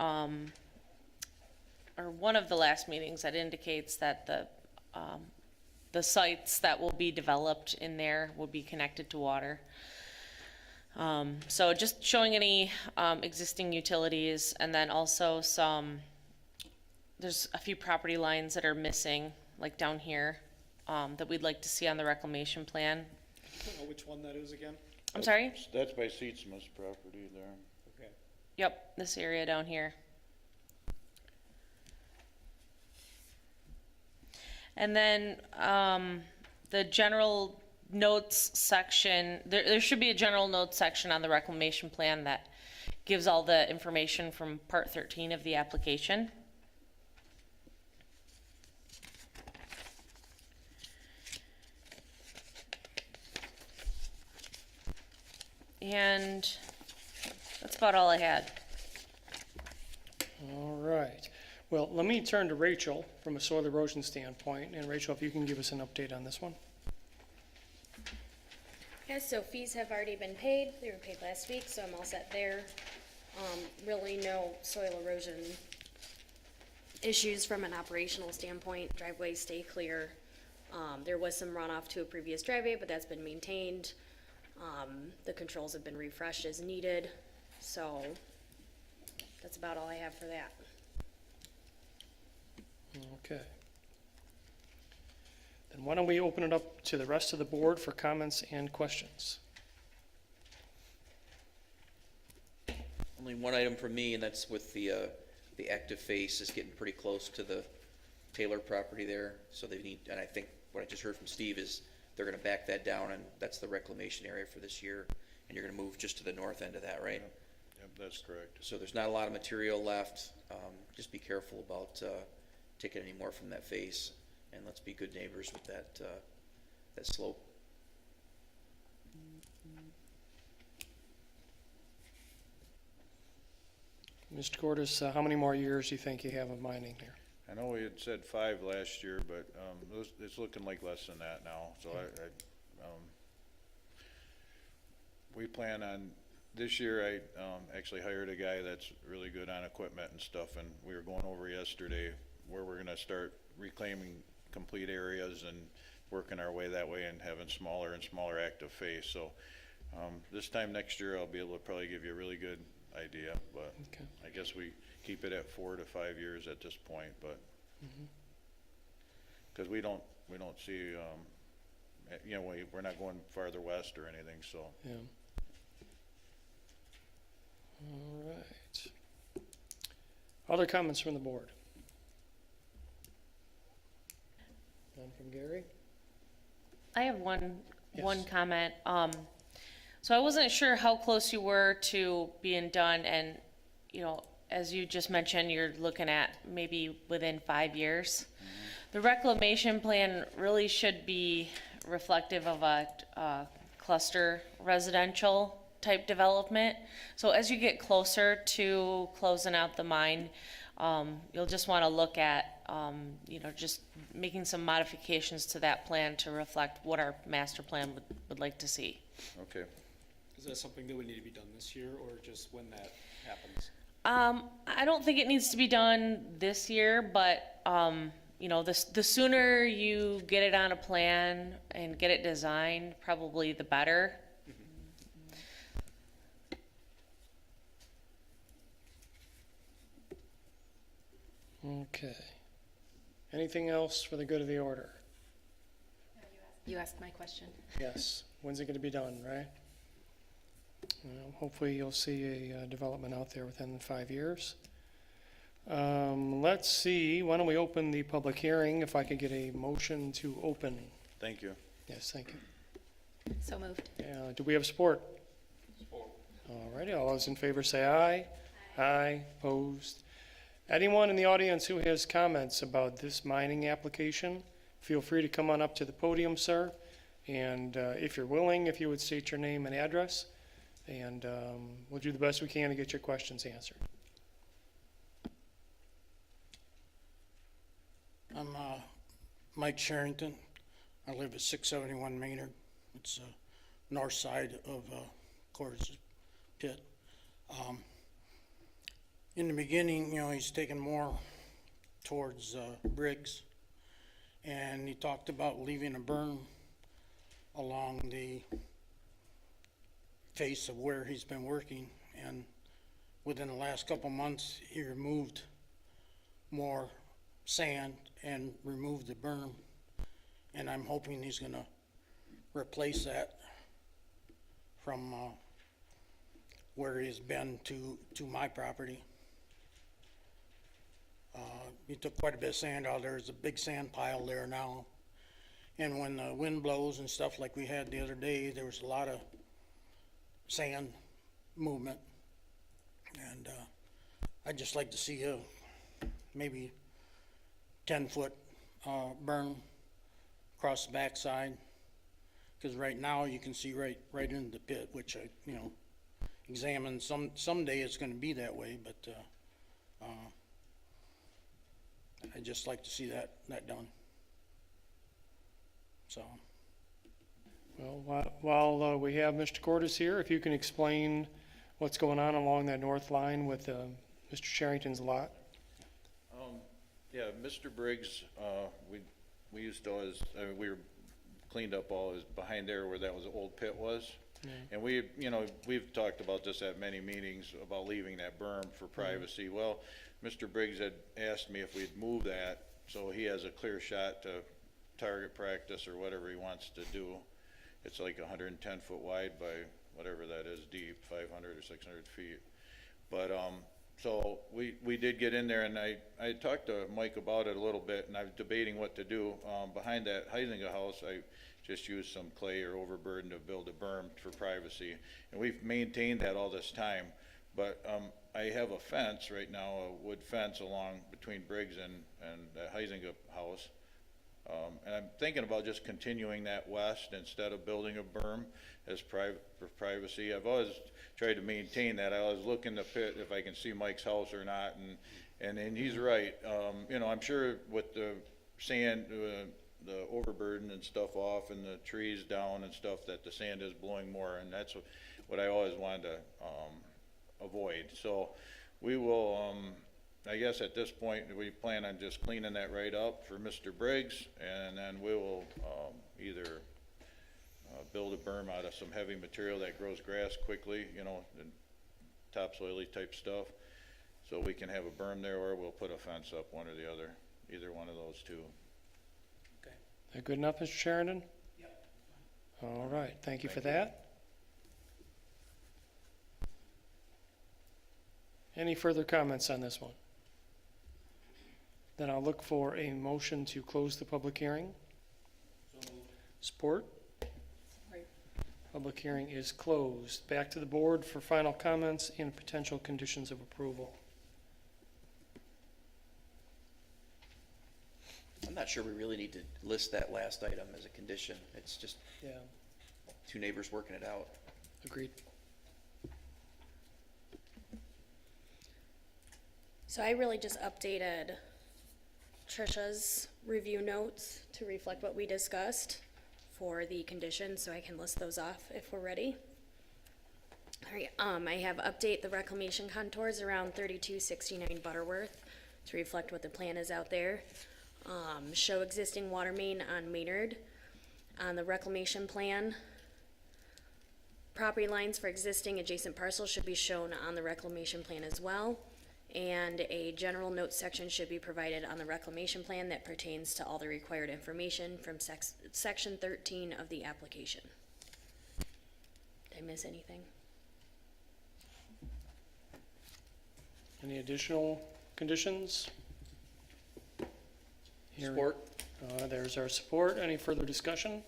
or one of the last meetings that indicates that the sites that will be developed in there will be connected to water. So just showing any existing utilities, and then also there's a few property lines that are missing, like down here, that we'd like to see on the reclamation plan. I don't know which one that is again. I'm sorry? That's by Seatsmith's property there. Okay. Yep, this area down here. And then the general notes section, there should be a general notes section on the reclamation plan that gives all the information from part 13 of the application. And that's about all I had. All right. Well, let me turn to Rachel from a soil erosion standpoint. And Rachel, if you can give us an update on this one. Yeah, so fees have already been paid. They were paid last week, so I'm all set there. Really no soil erosion issues from an operational standpoint. Driveways stay clear. There was some runoff to a previous driveway, but that's been maintained. The controls have been refreshed as needed. So that's about all I have for that. Okay. Then why don't we open it up to the rest of the board for comments and questions? Only one item for me, and that's with the active face is getting pretty close to the Taylor property there. So they need, and I think what I just heard from Steve is they're gonna back that down, and that's the reclamation area for this year. And you're gonna move just to the north end of that, right? Yep, that's correct. So there's not a lot of material left. Just be careful about taking any more from that face, and let's be good neighbors with that slope. Mr. Quartus, how many more years do you think you have of mining here? I know we had said 5 last year, but it's looking like less than that now. So we plan on, this year I actually hired a guy that's really good on equipment and stuff, and we were going over yesterday where we're gonna start reclaiming complete areas and working our way that way and having smaller and smaller active phase. So this time next year I'll be able to probably give you a really good idea, but Okay. I guess we keep it at 4 to 5 years at this point, but because we don't see you know, we're not going farther west or anything, so. Yeah. All right. Other comments from the board? None from Gary? I have one Yes. comment. So I wasn't sure how close you were to being done, and as you just mentioned, you're looking at maybe within 5 years. The reclamation plan really should be reflective of a cluster residential type development. So as you get closer to closing out the mine, you'll just want to look at, just making some modifications to that plan to reflect what our master plan would like to see. Okay. Is that something that would need to be done this year, or just when that happens? I don't think it needs to be done this year, but, the sooner you get it on a plan and get it designed, probably the better. Okay. Anything else for the good of the order? You asked my question. Yes. When's it going to be done, right? Hopefully you'll see a development out there within 5 years. Let's see, why don't we open the public hearing, if I could get a motion to open. Thank you. Yes, thank you. So moved. Do we have support? Support. All righty, all those in favor say aye. Aye, opposed. Anyone in the audience who has comments about this mining application, feel free to come on up to the podium, sir. And if you're willing, if you would state your name and address, and we'll do the best we can to get your questions answered. I'm Mike Sherrington. I live at 671 Maynard. It's north side of Quartus pit. In the beginning, he's taken more towards Briggs, and he talked about leaving a berm along the face of where he's been working, and within the last couple months he removed more sand and removed the berm, and I'm hoping he's going to replace that from where he's been to my property. He took quite a bit of sand out. There's a big sand pile there now, and when the wind blows and stuff like we had the other day, there was a lot of sand movement, and I'd just like to see a maybe 10-foot berm across the backside, because right now you can see right into the pit, which I examine. Someday it's going to be that way, but I'd just like to see that done. So. Well, while we have Mr. Quartus here, if you can explain what's going on along that north line with Mr. Sherrington's lot. Yeah, Mr. Briggs, we used to always, we were cleaned up all his, behind there where that was the old pit was. And we've talked about this at many meetings about leaving that berm for privacy. Well, Mr. Briggs had asked me if we'd move that so he has a clear shot to target practice or whatever he wants to do. It's like 110 foot wide by whatever that is deep, 500 or 600 feet. But so we did get in there, and I talked to Mike about it a little bit, and I was debating what to do. Behind that Heisinger house, I just used some clay or overburden to build a berm for privacy, and we've maintained that all this time. But I have a fence right now, a wood fence along between Briggs and the Heisinger house. And I'm thinking about just continuing that west instead of building a berm as for privacy. I've always tried to maintain that. I always look in the pit if I can see Mike's house or not, and he's right. I'm sure with the sand, the overburden and stuff off and the trees down and stuff, that the sand is blowing more, and that's what I always wanted to avoid. So we will, I guess at this point, we plan on just cleaning that right up for Mr. Briggs, and then we will either build a berm out of some heavy material that grows grass quickly, and topsoily type stuff, so we can have a berm there, or we'll put a fence up, one or the other, either one of those two. Okay. Is that good enough, Mr. Sheridan? Yep. All right, thank you for that. Any further comments on this one? Then I'll look for a motion to close the public hearing. Support? Support. Public hearing is closed. Back to the board for final comments and potential conditions of approval. I'm not sure we really need to list that last item as a condition. It's just Yeah, two neighbors working it out. agreed. So I really just updated Trisha's review notes to reflect what we discussed for the conditions, so I can list those off if we're ready. All right, I have update the reclamation contours around 3269 Butterworth to reflect what the plan is out there. Show existing water main on Maynard on the reclamation plan. Property lines for existing adjacent parcels should be shown on the reclamation plan as well. And a general notes section should be provided on the reclamation plan that pertains to all the required information from section 13 of the application. Did I miss anything? Any additional conditions? Here- Support? There's our support. Any further discussion?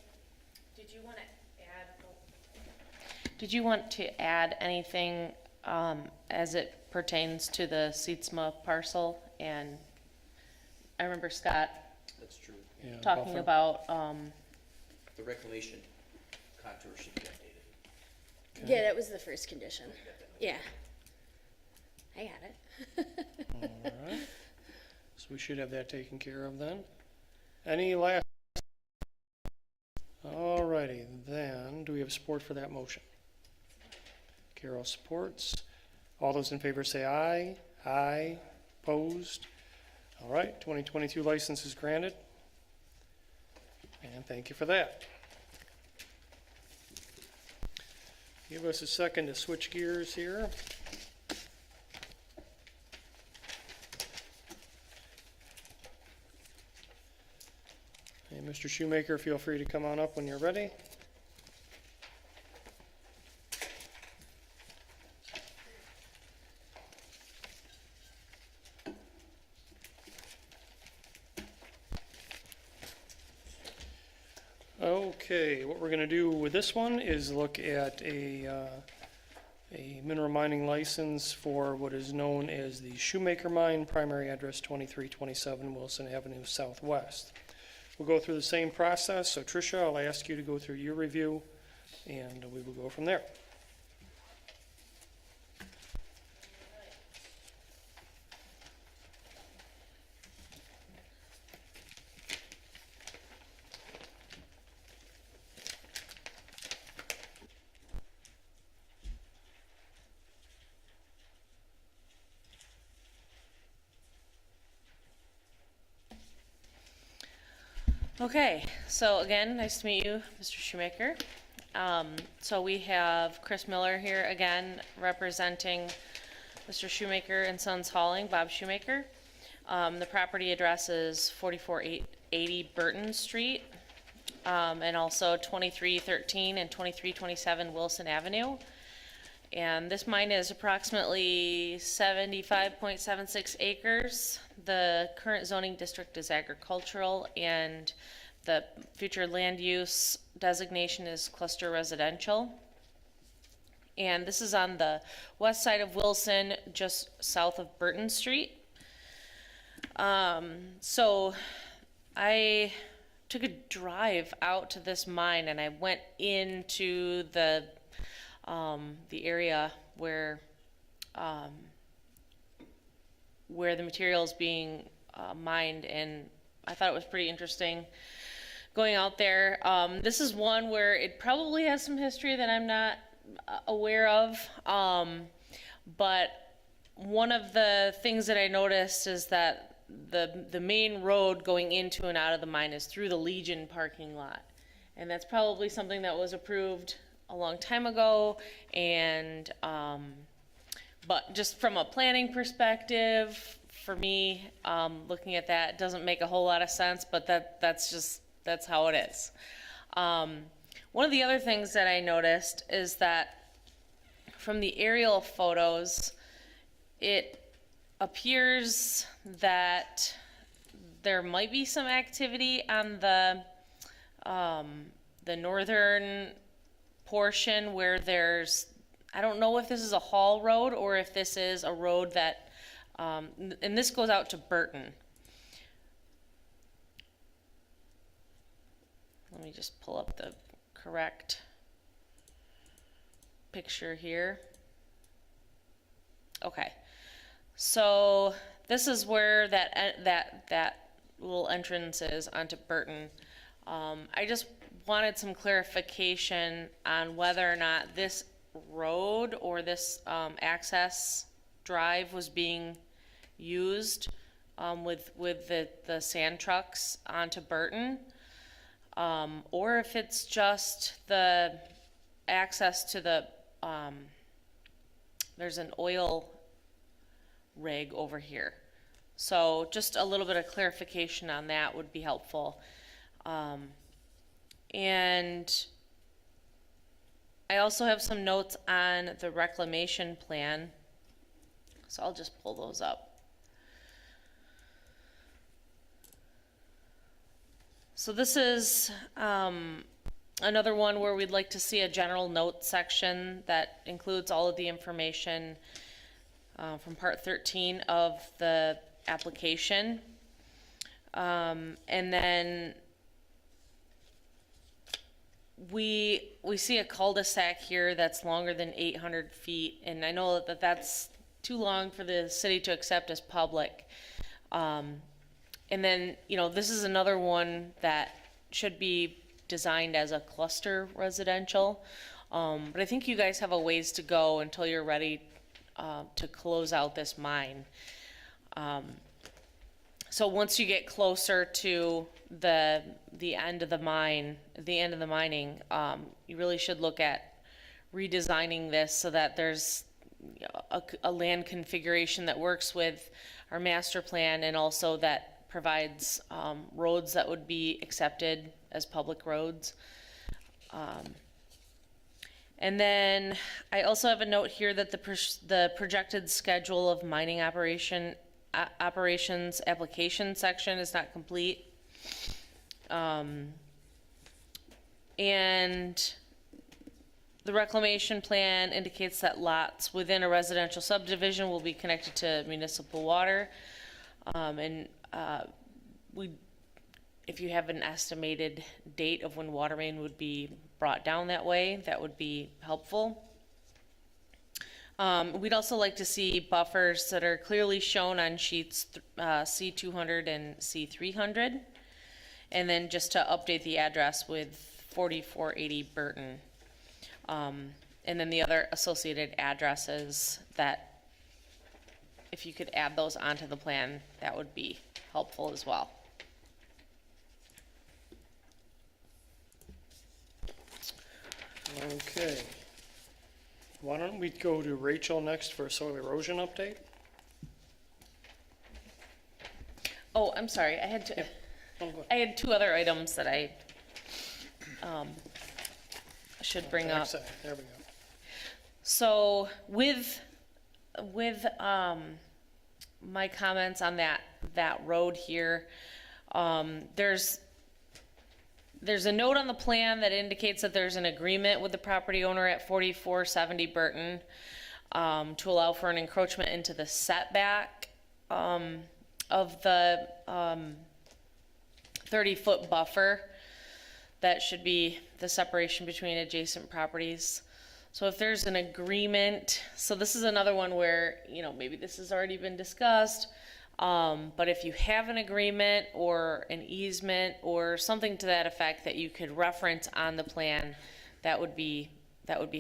Did you want to add anything as it pertains to the Sietsma parcel? And I remember Scott That's true. Yeah, talking buffer. about, The reclamation contour should be updated. Yeah, that was the first condition. Yeah. I got it. All right. So we should have that taken care of then. Any last? All righty, then, do we have support for that motion? Carol supports. All those in favor say aye. Aye. Opposed? All right, 2022 license is granted. And thank you for that. Give us a second to switch gears here. Hey, Mr. Shoemaker, feel free to come on up when you're ready. Okay, what we're going to do with this one is look at a mineral mining license for what is known as the Shoemaker Mine, primary address 2327 Wilson Avenue Southwest. We'll go through the same process, so Tricia, I'll ask you to go through your review, and we will go from there. okay, so again, nice to meet you, Mr. Shoemaker. So we have Chris Miller here again representing Mr. Shoemaker and Sons Hauling, Bob Shoemaker. The property address is 4480 Burton Street, and also 2313 and 2327 Wilson Avenue. And this mine is approximately 75.76 acres. The current zoning district is agricultural, and the future land use designation is cluster residential. And this is on the west side of Wilson, just south of Burton Street. So I took a drive out to this mine, and I went into the area where the material is being mined, and I thought it was pretty interesting going out there. This is one where it probably has some history that I'm not aware of, but one of the things that I noticed is that the main road going into and out of the mine is through the Legion parking lot, and that's probably something that was approved a long time ago, and but just from a planning perspective, for me, looking at that doesn't make a whole lot of sense, but that's how it is. One of the other things that I noticed is that from the aerial photos, it appears that there might be some activity on the northern portion where there's, I don't know if this is a haul road or if this is a road that, and this goes out to Burton. let me just pull up the correct picture here. Okay, so this is where that little entrance is onto Burton. I just wanted some clarification on whether or not this road or this access drive was being used with the sand trucks onto Burton, or if it's just the access to the there's an oil rig over here. So just a little bit of clarification on that would be helpful. And I also have some notes on the reclamation plan. So I'll just pull those up. So this is another one where we'd like to see a general notes section that includes all of the information from part 13 of the application. And then we see a cul-de-sac here that's longer than 800 feet, and I know that that's too long for the city to accept as public. And then, you know, this is another one that should be designed as a cluster residential. But I think you guys have a ways to go until you're ready to close out this mine. So once you get closer to the end of the mine, the end of the mining, you really should look at redesigning this so that there's a land configuration that works with our master plan, and also that provides roads that would be accepted as public roads. And then I also have a note here that the projected schedule of mining operations application section is not complete. And the reclamation plan indicates that lots within a residential subdivision will be connected to municipal water. If you have an estimated date of when water main would be brought down that way, that would be helpful. We'd also like to see buffers that are clearly shown on sheets C200 and C300. And then just to update the address with 4480 Burton. And then the other associated addresses that, if you could add those onto the plan, that would be helpful as well. Okay. Why don't we go to Rachel next for a soil erosion update? Oh, I'm sorry, I had two other items that I should bring up. Backside, there we go. So with my comments on that road here, there's a note on the plan that indicates that there's an agreement with the property owner at 4470 Burton to allow for an encroachment into the setback of the 30-foot buffer. That should be the separation between adjacent properties. So if there's an agreement, so this is another one where, you know, maybe this has already been discussed, but if you have an agreement or an easement or something to that effect that you could reference on the plan, that would be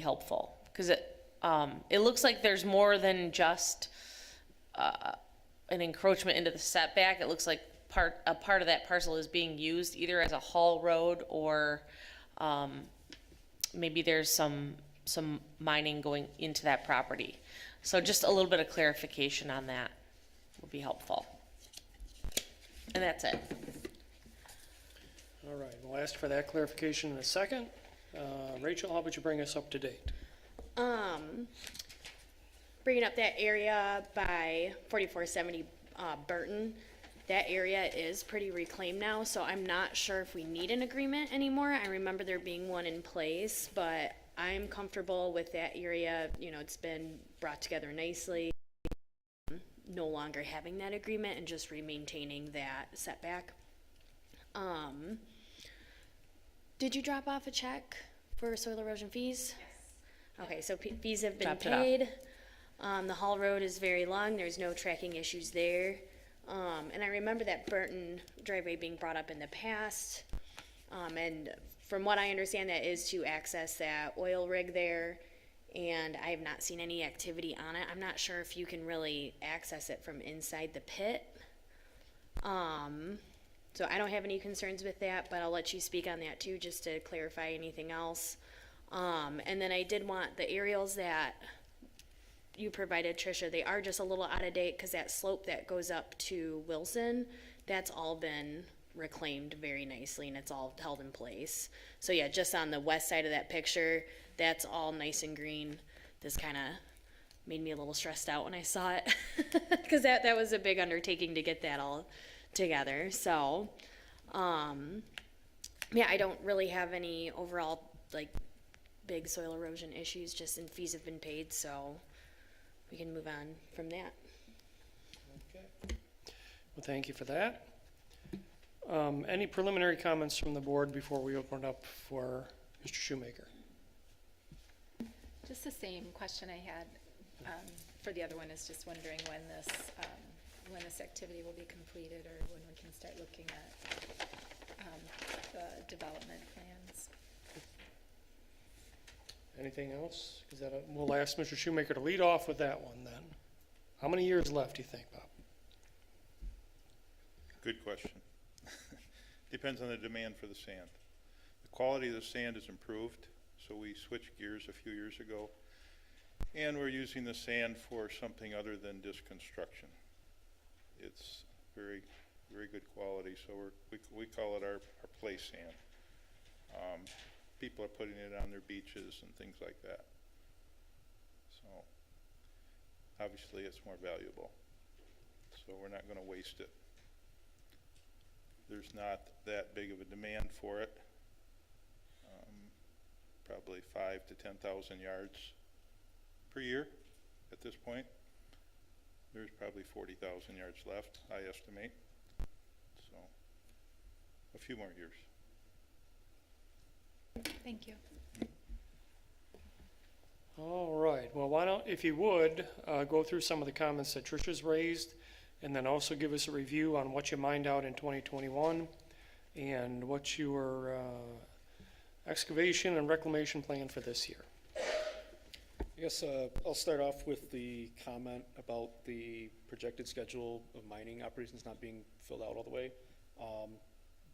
helpful, because it looks like there's more than just an encroachment into the setback. It looks like a part of that parcel is being used either as a haul road, or maybe there's some mining going into that property. So just a little bit of clarification on that would be helpful. And that's it. All right, we'll ask for that clarification in a second. Rachel, how about you bring us up to date? Bringing up that area by 4470 Burton, that area is pretty reclaimed now, so I'm not sure if we need an agreement anymore. I remember there being one in place, but I'm comfortable with that area. You know, it's been brought together nicely. No longer having that agreement and just maintaining that setback. Did you drop off a check for soil erosion fees? Yes. Okay, so fees have been Dropped it off. paid. The Hall Road is very long, there's no tracking issues there. And I remember that Burton driveway being brought up in the past. And from what I understand, that is to access that oil rig there. And I have not seen any activity on it. I'm not sure if you can really access it from inside the pit. So I don't have any concerns with that, but I'll let you speak on that too, just to clarify anything else. And then I did want the aerials that you provided, Tricia, they are just a little out of date because that slope that goes up to Wilson, that's all been reclaimed very nicely and it's all held in place. So yeah, just on the west side of that picture, that's all nice and green. This kind of made me a little stressed out when I saw it because that was a big undertaking to get that all together. So yeah, I don't really have any overall like big soil erosion issues, just in fees have been paid, so we can move on from that. Okay. Well, thank you for that. Any preliminary comments from the board before we open it up for Mr. Shoemaker? Just the same question I had for the other one, is just wondering when this activity will be completed, or when we can start looking at the development plans. Anything else? Is that we'll ask Mr. Shoemaker to lead off with that one then. How many years left, do you think, Bob? Good question. Depends on the demand for the sand. The quality of the sand is improved, so we switched gears a few years ago, and we're using the sand for something other than just construction. It's very, very good quality, so we call it our play sand. People are putting it on their beaches and things like that. So obviously it's more valuable, so we're not going to waste it. There's not that big of a demand for it. Probably 5,000 to 10,000 yards per year at this point. There's probably 40,000 yards left, I estimate. So a few more years. Thank you. All right, well, why don't, if you would, go through some of the comments that Tricia's raised, and then also give us a review on what you mined out in 2021, and what your excavation and reclamation plan for this year. I guess I'll start off with the comment about the projected schedule of mining operations not being filled out all the way.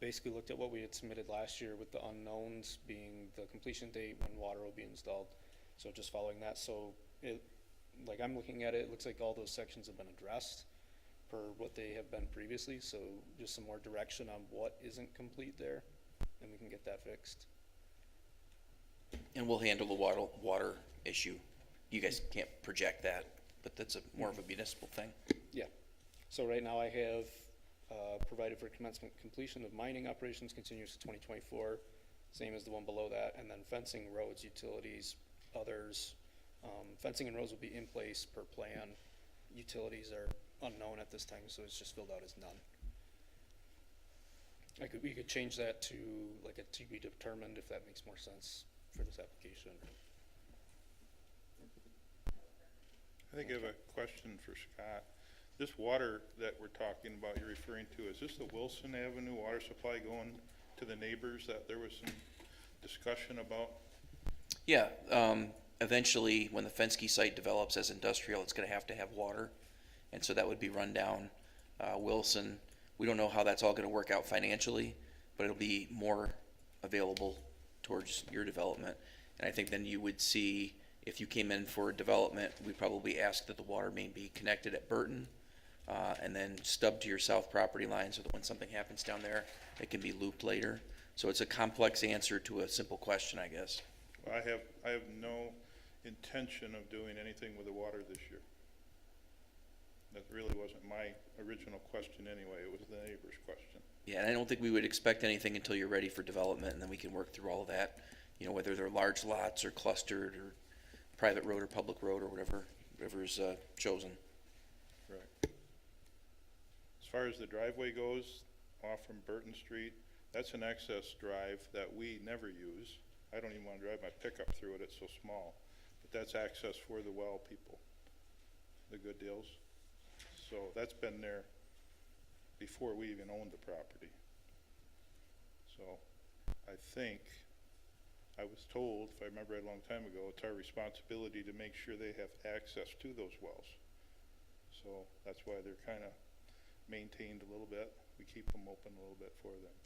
Basically looked at what we had submitted last year, with the unknowns being the completion date, when water will be installed. So just following that, so like I'm looking at it, it looks like all those sections have been addressed per what they have been previously. So just some more direction on what isn't complete there, and we can get that fixed. And we'll handle the water issue. You guys can't project that, but that's more of a municipal thing. Yeah. So right now I have provided for commencement completion of mining operations continues to 2024, same as the one below that, and then fencing, roads, utilities, others. Fencing and roads will be in place per plan. Utilities are unknown at this time, so it's just filled out as none. We could change that to like a to be determined, if that makes more sense for this application. I think I have a question for Scott. This water that we're talking about, you're referring to, is this the Wilson Avenue water supply going to the neighbors that there was some discussion about? Yeah, eventually when the Fenske site develops as industrial, it's going to have water, and so that would be run down. Wilson, we don't know how that's all going to work out financially, but it'll be more available towards your development. And I think then you would see, if you came in for development, we probably ask that the water main be connected at Burton, and then stubbed to your south property line, so that when something happens down there, it can be looped later. So it's a complex answer to a simple question, I guess. I have no intention of doing anything with the water this year. That really wasn't my original question anyway, it was the neighbor's question. Yeah, and I don't think we would expect anything until you're ready for development, and then we can work through all of that. You know, whether they're large lots or clustered or private road or public road or whatever is chosen. Right. As far as the driveway goes, off from Burton Street, That's an access drive that we never use. I don't even want to drive my pickup through it, it's so small. But that's access for the well people, the good deals. So that's been there before we even owned the property. So I think, I was told, if I remember right, a long time ago, it's our responsibility to make sure they have access to those wells. So that's why they're kind of maintained a little bit. We keep them open a little bit for them.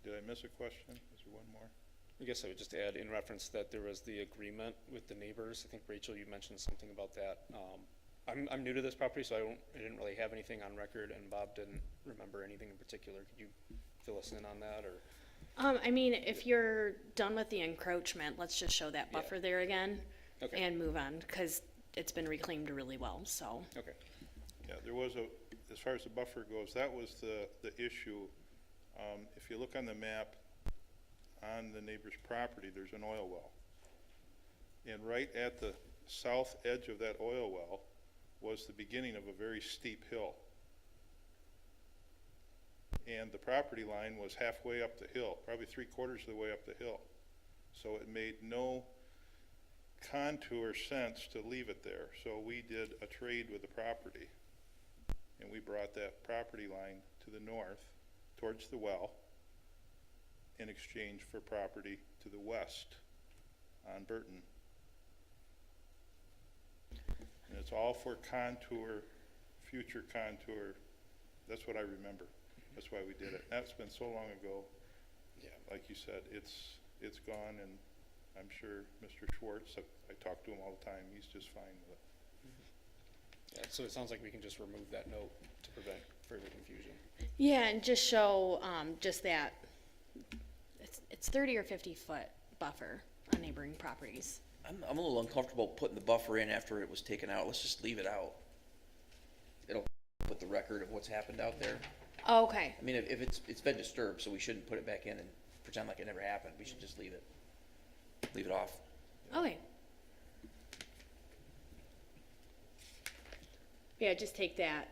Did I miss a question? Is there one more? I guess I would just add in reference that there was the agreement with the neighbors. I think Rachel, you mentioned something about that. I'm new to this property, so I didn't really have anything on record, and Bob didn't remember anything in particular. Could you fill us in on that, or? I mean, if you're done with the encroachment, let's just show that buffer there again Okay. and move on, because it's been reclaimed really well, so. Okay. Yeah, there was as far as the buffer goes, that was the issue. If you look on the map on the neighbor's property, there's an oil well. And right at the south edge of that oil well was the beginning of a very steep hill. And the property line was halfway up the hill, probably 3/4 of the way up the hill. So it made no contour sense to leave it there. So we did a trade with the property. And we brought that property line to the north towards the well in exchange for property to the west on Burton. And it's all for contour, future contour. That's what I remember. That's why we did it. That's been so long ago. Yeah, like you said, it's gone, and I'm sure Mr. Schwartz, I talk to him all the time, he's just fine with it. Yeah, so it sounds like we can just remove that note to prevent further confusion. Yeah, and just show, just that, it's 30 or 50 foot buffer on neighboring properties. I'm a little uncomfortable putting the buffer in after it was taken out. Let's just leave it out. It'll put the record of what's happened out there. Oh, okay, I mean, if it's been disturbed, so we shouldn't put it back in and pretend like it never happened. We should just leave it off. okay. Yeah, just take that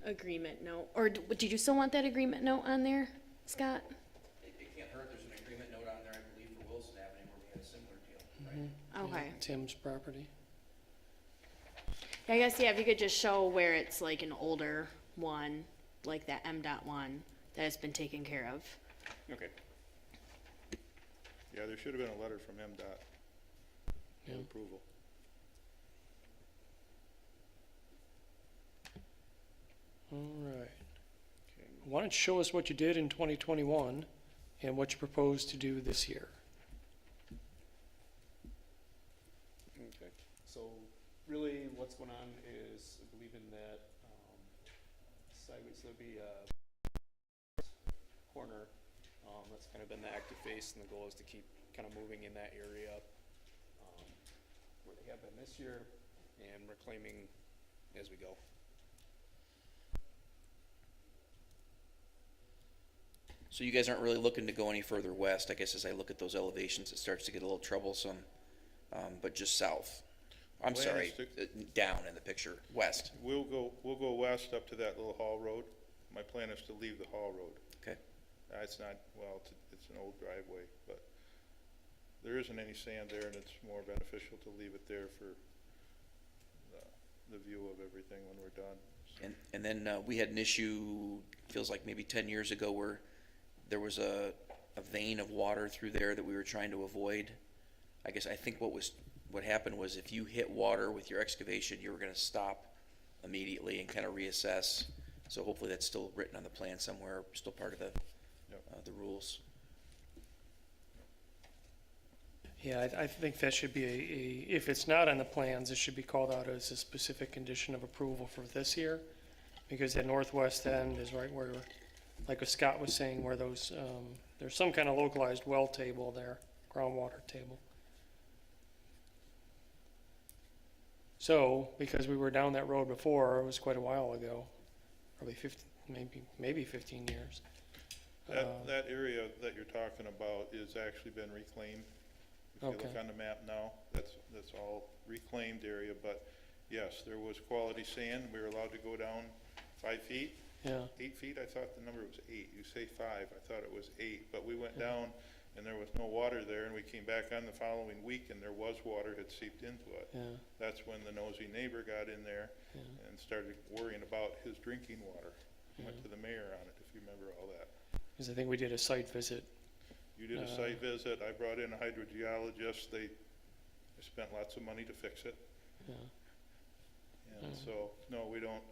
agreement note, or did you still want that agreement note on there, Scott? It can't hurt. There's an agreement note on there, I believe, for Wilson Avenue where we had a similar deal, right? Okay. Tim's property. Yeah, I guess, yeah, if you could just show where it's like an older one, like that M.1, that has been taken care of. Okay. Yeah, there should have been a letter from MDOT Yeah. approval. All right. Why don't you show us what you did in 2021 and what you propose to do this year? Okay. So really what's going on is, I believe in that sideways, there'll be a corner that's kind of been the active face, and the goal is to keep kind of moving in that area where they have been this year and reclaiming as we go. So you guys aren't really looking to go any further west. I guess as I look at those elevations, it starts to get a little troublesome, but just south. I'm Plan sorry, is down in the picture, west. We'll go west up to that little haul road. My plan is to leave the haul road. Okay. It's not, well, it's an old driveway, but there isn't any sand there, and it's more beneficial to leave it there for the view of everything when we're done. So. And then we had an issue, feels like maybe 10 years ago, where there was a vein of water through there that we were trying to avoid. I think what happened was if you hit water with your excavation, you were going to stop immediately and kind of reassess. So hopefully that's still written on the plan somewhere, still part of the rules. Yeah, I think that should be if it's not on the plans, it should be called out as a specific condition of approval for this year. Because that northwest end is right where, like what Scott was saying, where those, there's some kind of localized well table there, groundwater table. So, because we were down that road before, it was quite a while ago, probably 15, maybe 15 years. That area that you're talking about is actually been reclaimed. If you look on the map now, that's all reclaimed area, but yes, there was quality sand. We were allowed to go down 5 feet. Yeah, 8 feet, I thought the number was 8. You say 5, I thought it was 8. But we went down and there was no water there, and we came back on the following week and there was water had seeped into it. yeah, That's when the nosy neighbor got in there yeah. and started worrying about his drinking water. Went to the mayor on it, if you remember all that. Because I think we did a site visit. You did a site visit, I brought in a hydrogeologist, they spent lots of money to fix it. Yeah. And so, no, we don't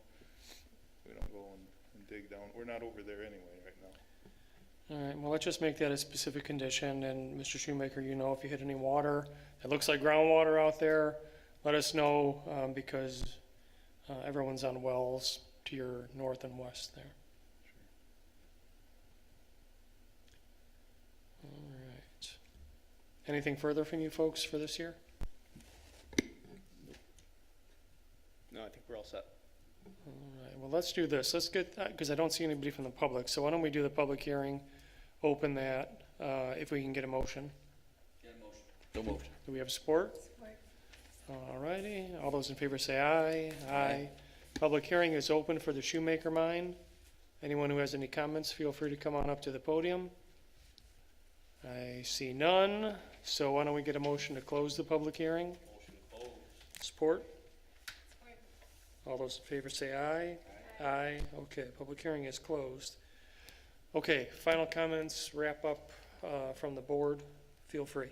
go and dig down, we're not over there anyway right now. All right, well, let's just make that a specific condition, and Mr. Shoemaker, you know, if you hit any water, it looks like groundwater out there, let us know, because everyone's on wells to your north and west there. All right. Anything further from you folks for this year? No, I think we're all set. All right, well, let's do this. Let's get, because I don't see anybody from the public, so why don't we do the public hearing, open that, if we can get a motion. So moved. Do we have support? Support. All righty, all those in favor say aye. Aye. Public hearing is open for the Shoemaker Mine. Anyone who has any comments, feel free to come on up to the podium. I see none, so why don't we get a motion to close the public hearing? Motion closed. Support? All those in favor say aye. Aye. Okay, public hearing is closed. Okay, final comments, wrap up from the board. Feel free.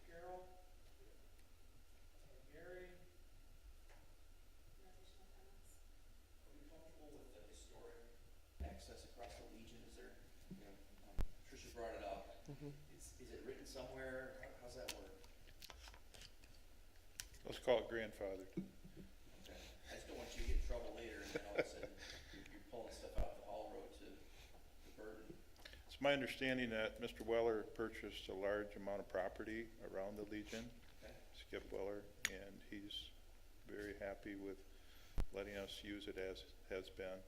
Carol? Gary? Are we comfortable with the historic access across the Legion? Is there, Tricia brought it up. Is it written somewhere? How's that work? Let's call it grandfathered. Okay. I just don't want you to get in trouble later and then all of a sudden you're pulling stuff out the Hall Road to Burton. It's my understanding that Mr. Weller purchased a large amount of property around the Legion, Okay. Skip Weller, and he's very happy with letting us use it as has been.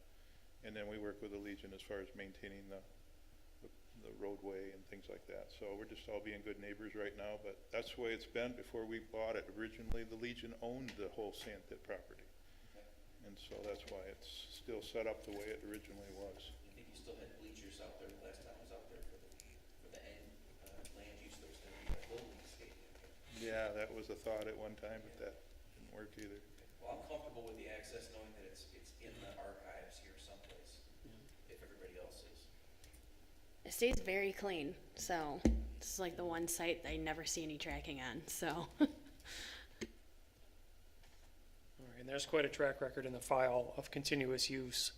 And then we work with the Legion as far as maintaining the roadway and things like that. So we're just all being good neighbors right now, but that's the way it's been before we bought it. Originally, the Legion owned the whole sand pit property. Okay. And so that's why it's still set up the way it originally was. I think you still had bleachers out there the last time I was out there for the end land use. There was going to be a building escape. Yeah, that was a thought at one time, but that didn't work either. Well, I'm comfortable with the access knowing that it's in the archives here someplace, if everybody else is. It stays very clean, so this is like the one site I never see any tracking on, so. All right, and there's quite a track record in the file of continuous use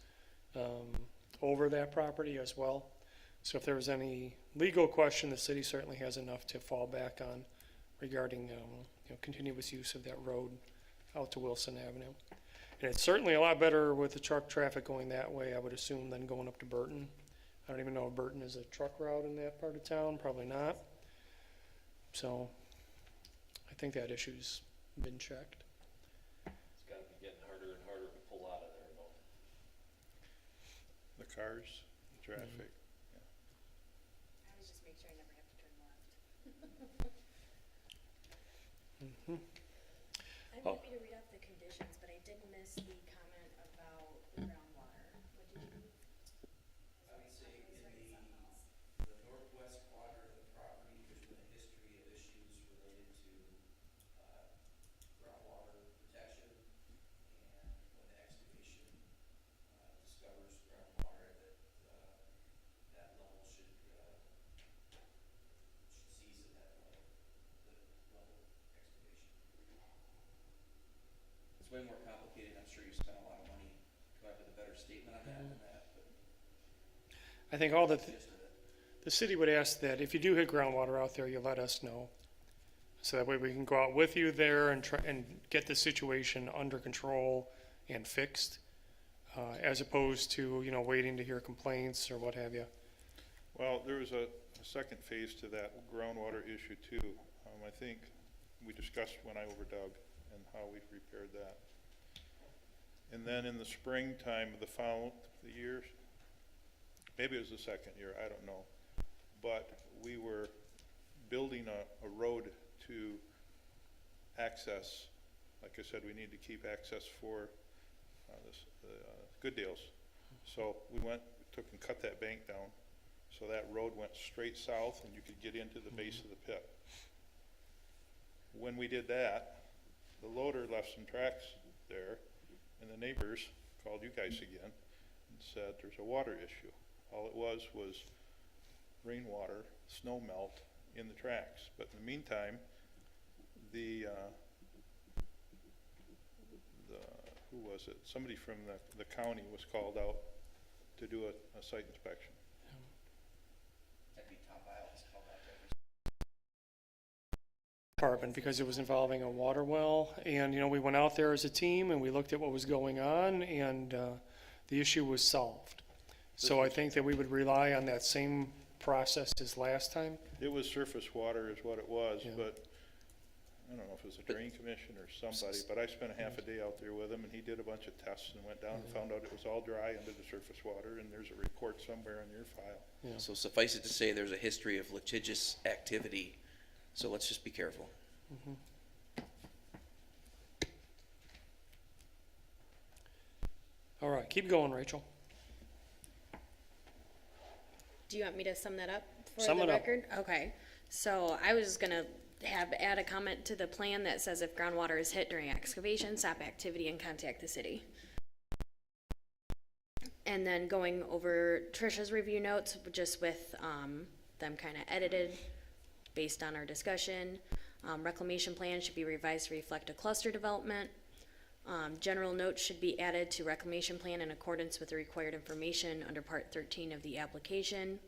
over that property as well. So if there was any legal question, the city certainly has enough to fall back on regarding continuous use of that road out to Wilson Avenue. And it's certainly a lot better with the truck traffic going that way, I would assume, than going up to Burton. I don't even know if Burton is a truck route in that part of town, probably not. So I think that issue's been checked. It's gotta be getting harder and harder to pull out of there, though. The cars, the traffic. I always just make sure I never have to turn left. I'm Oh. happy to read off the conditions, but I did miss the comment about the groundwater. What did you? I would say in the northwest quadrant of the property, there's been a history of issues related to groundwater protection. And when the excavation discovers groundwater, that level should cease at that level, the level of excavation. It's way more complicated. I'm sure you spent a lot of money coming up with a better statement on that than that, but I think all that the gist of it. the city would ask that if you do hit groundwater out there, you let us know. So that way we can go out with you there and try and get the situation under control and fixed, as opposed to, waiting to hear complaints or what have you. Well, there was a second phase to that groundwater issue too. I think we discussed when I overdug and how we repaired that. And then in the springtime of the year, maybe it was the second year, I don't know. But we were building a road to access like I said, we need to keep access for good deals. So we took and cut that bank down, so that road went straight south and you could get into the base of the pit. When we did that, the loader left some tracks there, and the neighbors called you guys again and said there's a water issue. All it was rainwater, snow melt in the tracks. But in the meantime, who was it? Somebody from the county was called out to do a site inspection. That'd be Tom Biles called out there. Department, because it was involving a water well, and we went out there as a team and we looked at what was going on, and the issue was solved. So I think that we would rely on that same process as last time. It was surface water is what it was, Yeah. but I don't know if it was a drain commission or somebody, but I spent a half a day out there with him, and he did a bunch of tests and went down and found out it was all dry under the surface water, and there's a report somewhere in your file. Yeah. So suffice it to say, there's a history of litigious activity, so let's just be careful. All right, keep going, Rachel. Do you want me to sum that up for Sum the it up. record? Okay, so I was just gonna add a comment to the plan that says if groundwater is hit during excavation, stop activity and contact the city. And then going over Tricia's review notes, just with them kind of edited based on our discussion. Reclamation plan should be revised to reflect a cluster development. General notes should be added to reclamation plan in accordance with the required information under part 13 of the application.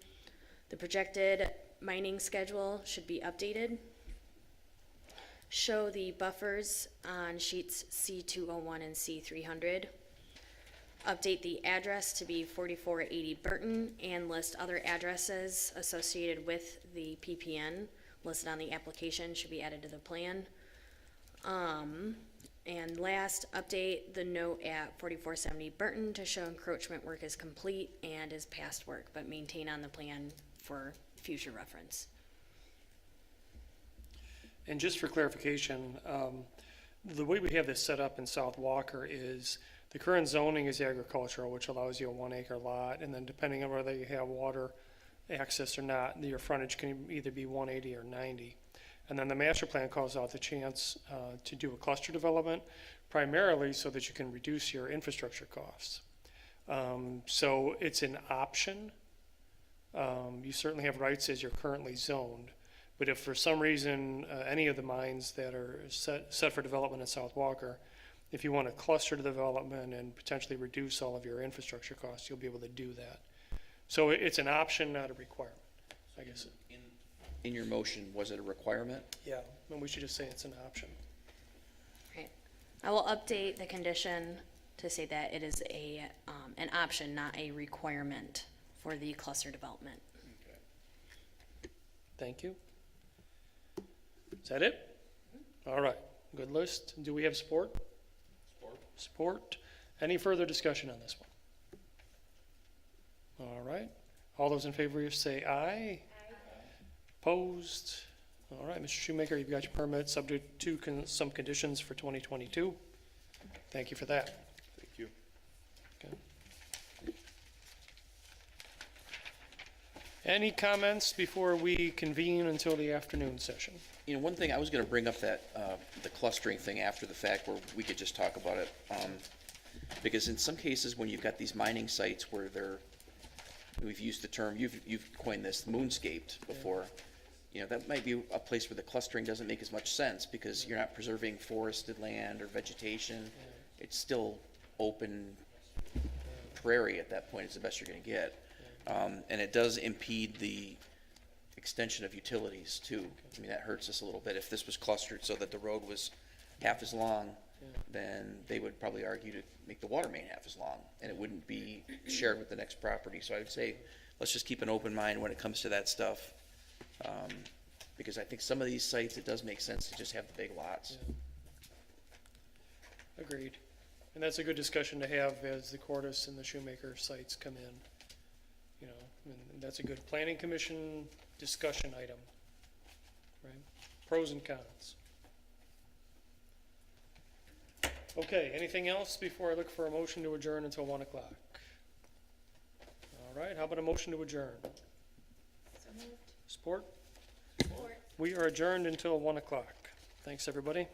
The projected mining schedule should be updated. Show the buffers on sheets C201 and C300. Update the address to be 4480 Burton and list other addresses associated with the PPN listed on the application should be added to the plan. And last, update the note at 4470 Burton to show encroachment work is complete and is past work, but maintain on the plan for future reference. And just for clarification, the way we have this set up in South Walker is the current zoning is agricultural, which allows you a 1 acre lot, and then depending on whether you have water access or not, your frontage can either be 180 or 90. And then the master plan calls out the chance to do a cluster development, primarily so that you can reduce your infrastructure costs. So it's an option. You certainly have rights as you're currently zoned. But if for some reason any of the mines that are set for development in South Walker, if you want to cluster the development and potentially reduce all of your infrastructure costs, you'll be able to do that. So it's an option, not a requirement, I guess. In your motion, was it a requirement? Yeah, and we should just say it's an option. Right. I will update the condition to say that it is an option, not a requirement for the cluster development. Thank you. Is that it? All right, good list. Do we have support? Support. Any further discussion on this one? All right. All those in favor say aye. Opposed? All right, Mr. Shoemaker, you've got your permit subject to some conditions for 2022. Thank you for that. Thank you. Okay. Any comments before we convene until the afternoon session? You know, one thing, I was gonna bring up that, the clustering thing after the fact where we could just talk about it. Because in some cases, when you've got these mining sites where we've used the term, you've coined this, moonscaped before. You know, that might be a place where the clustering doesn't make as much sense because you're not preserving forested land or vegetation. It's still open prairie at that point, is the best you're gonna get. And it does impede the extension of utilities too. I mean, that hurts us a little bit. If this was clustered so that the road was half as long, then they would probably argue to make the water main half as long, and it wouldn't be shared with the next property. So I would say, let's just keep an open mind when it comes to that stuff. Because I think some of these sites, it does make sense to just have the big lots. Yeah. Agreed. And that's a good discussion to have as the Quartus and the Shoemaker sites come in. You know, and that's a good planning commission discussion item, right? Pros and cons. Okay, anything else before I look for a motion to adjourn until 1 o'clock? All right, how about a motion to adjourn? So moved. Support? Support. We are adjourned until 1 o'clock. Thanks, everybody.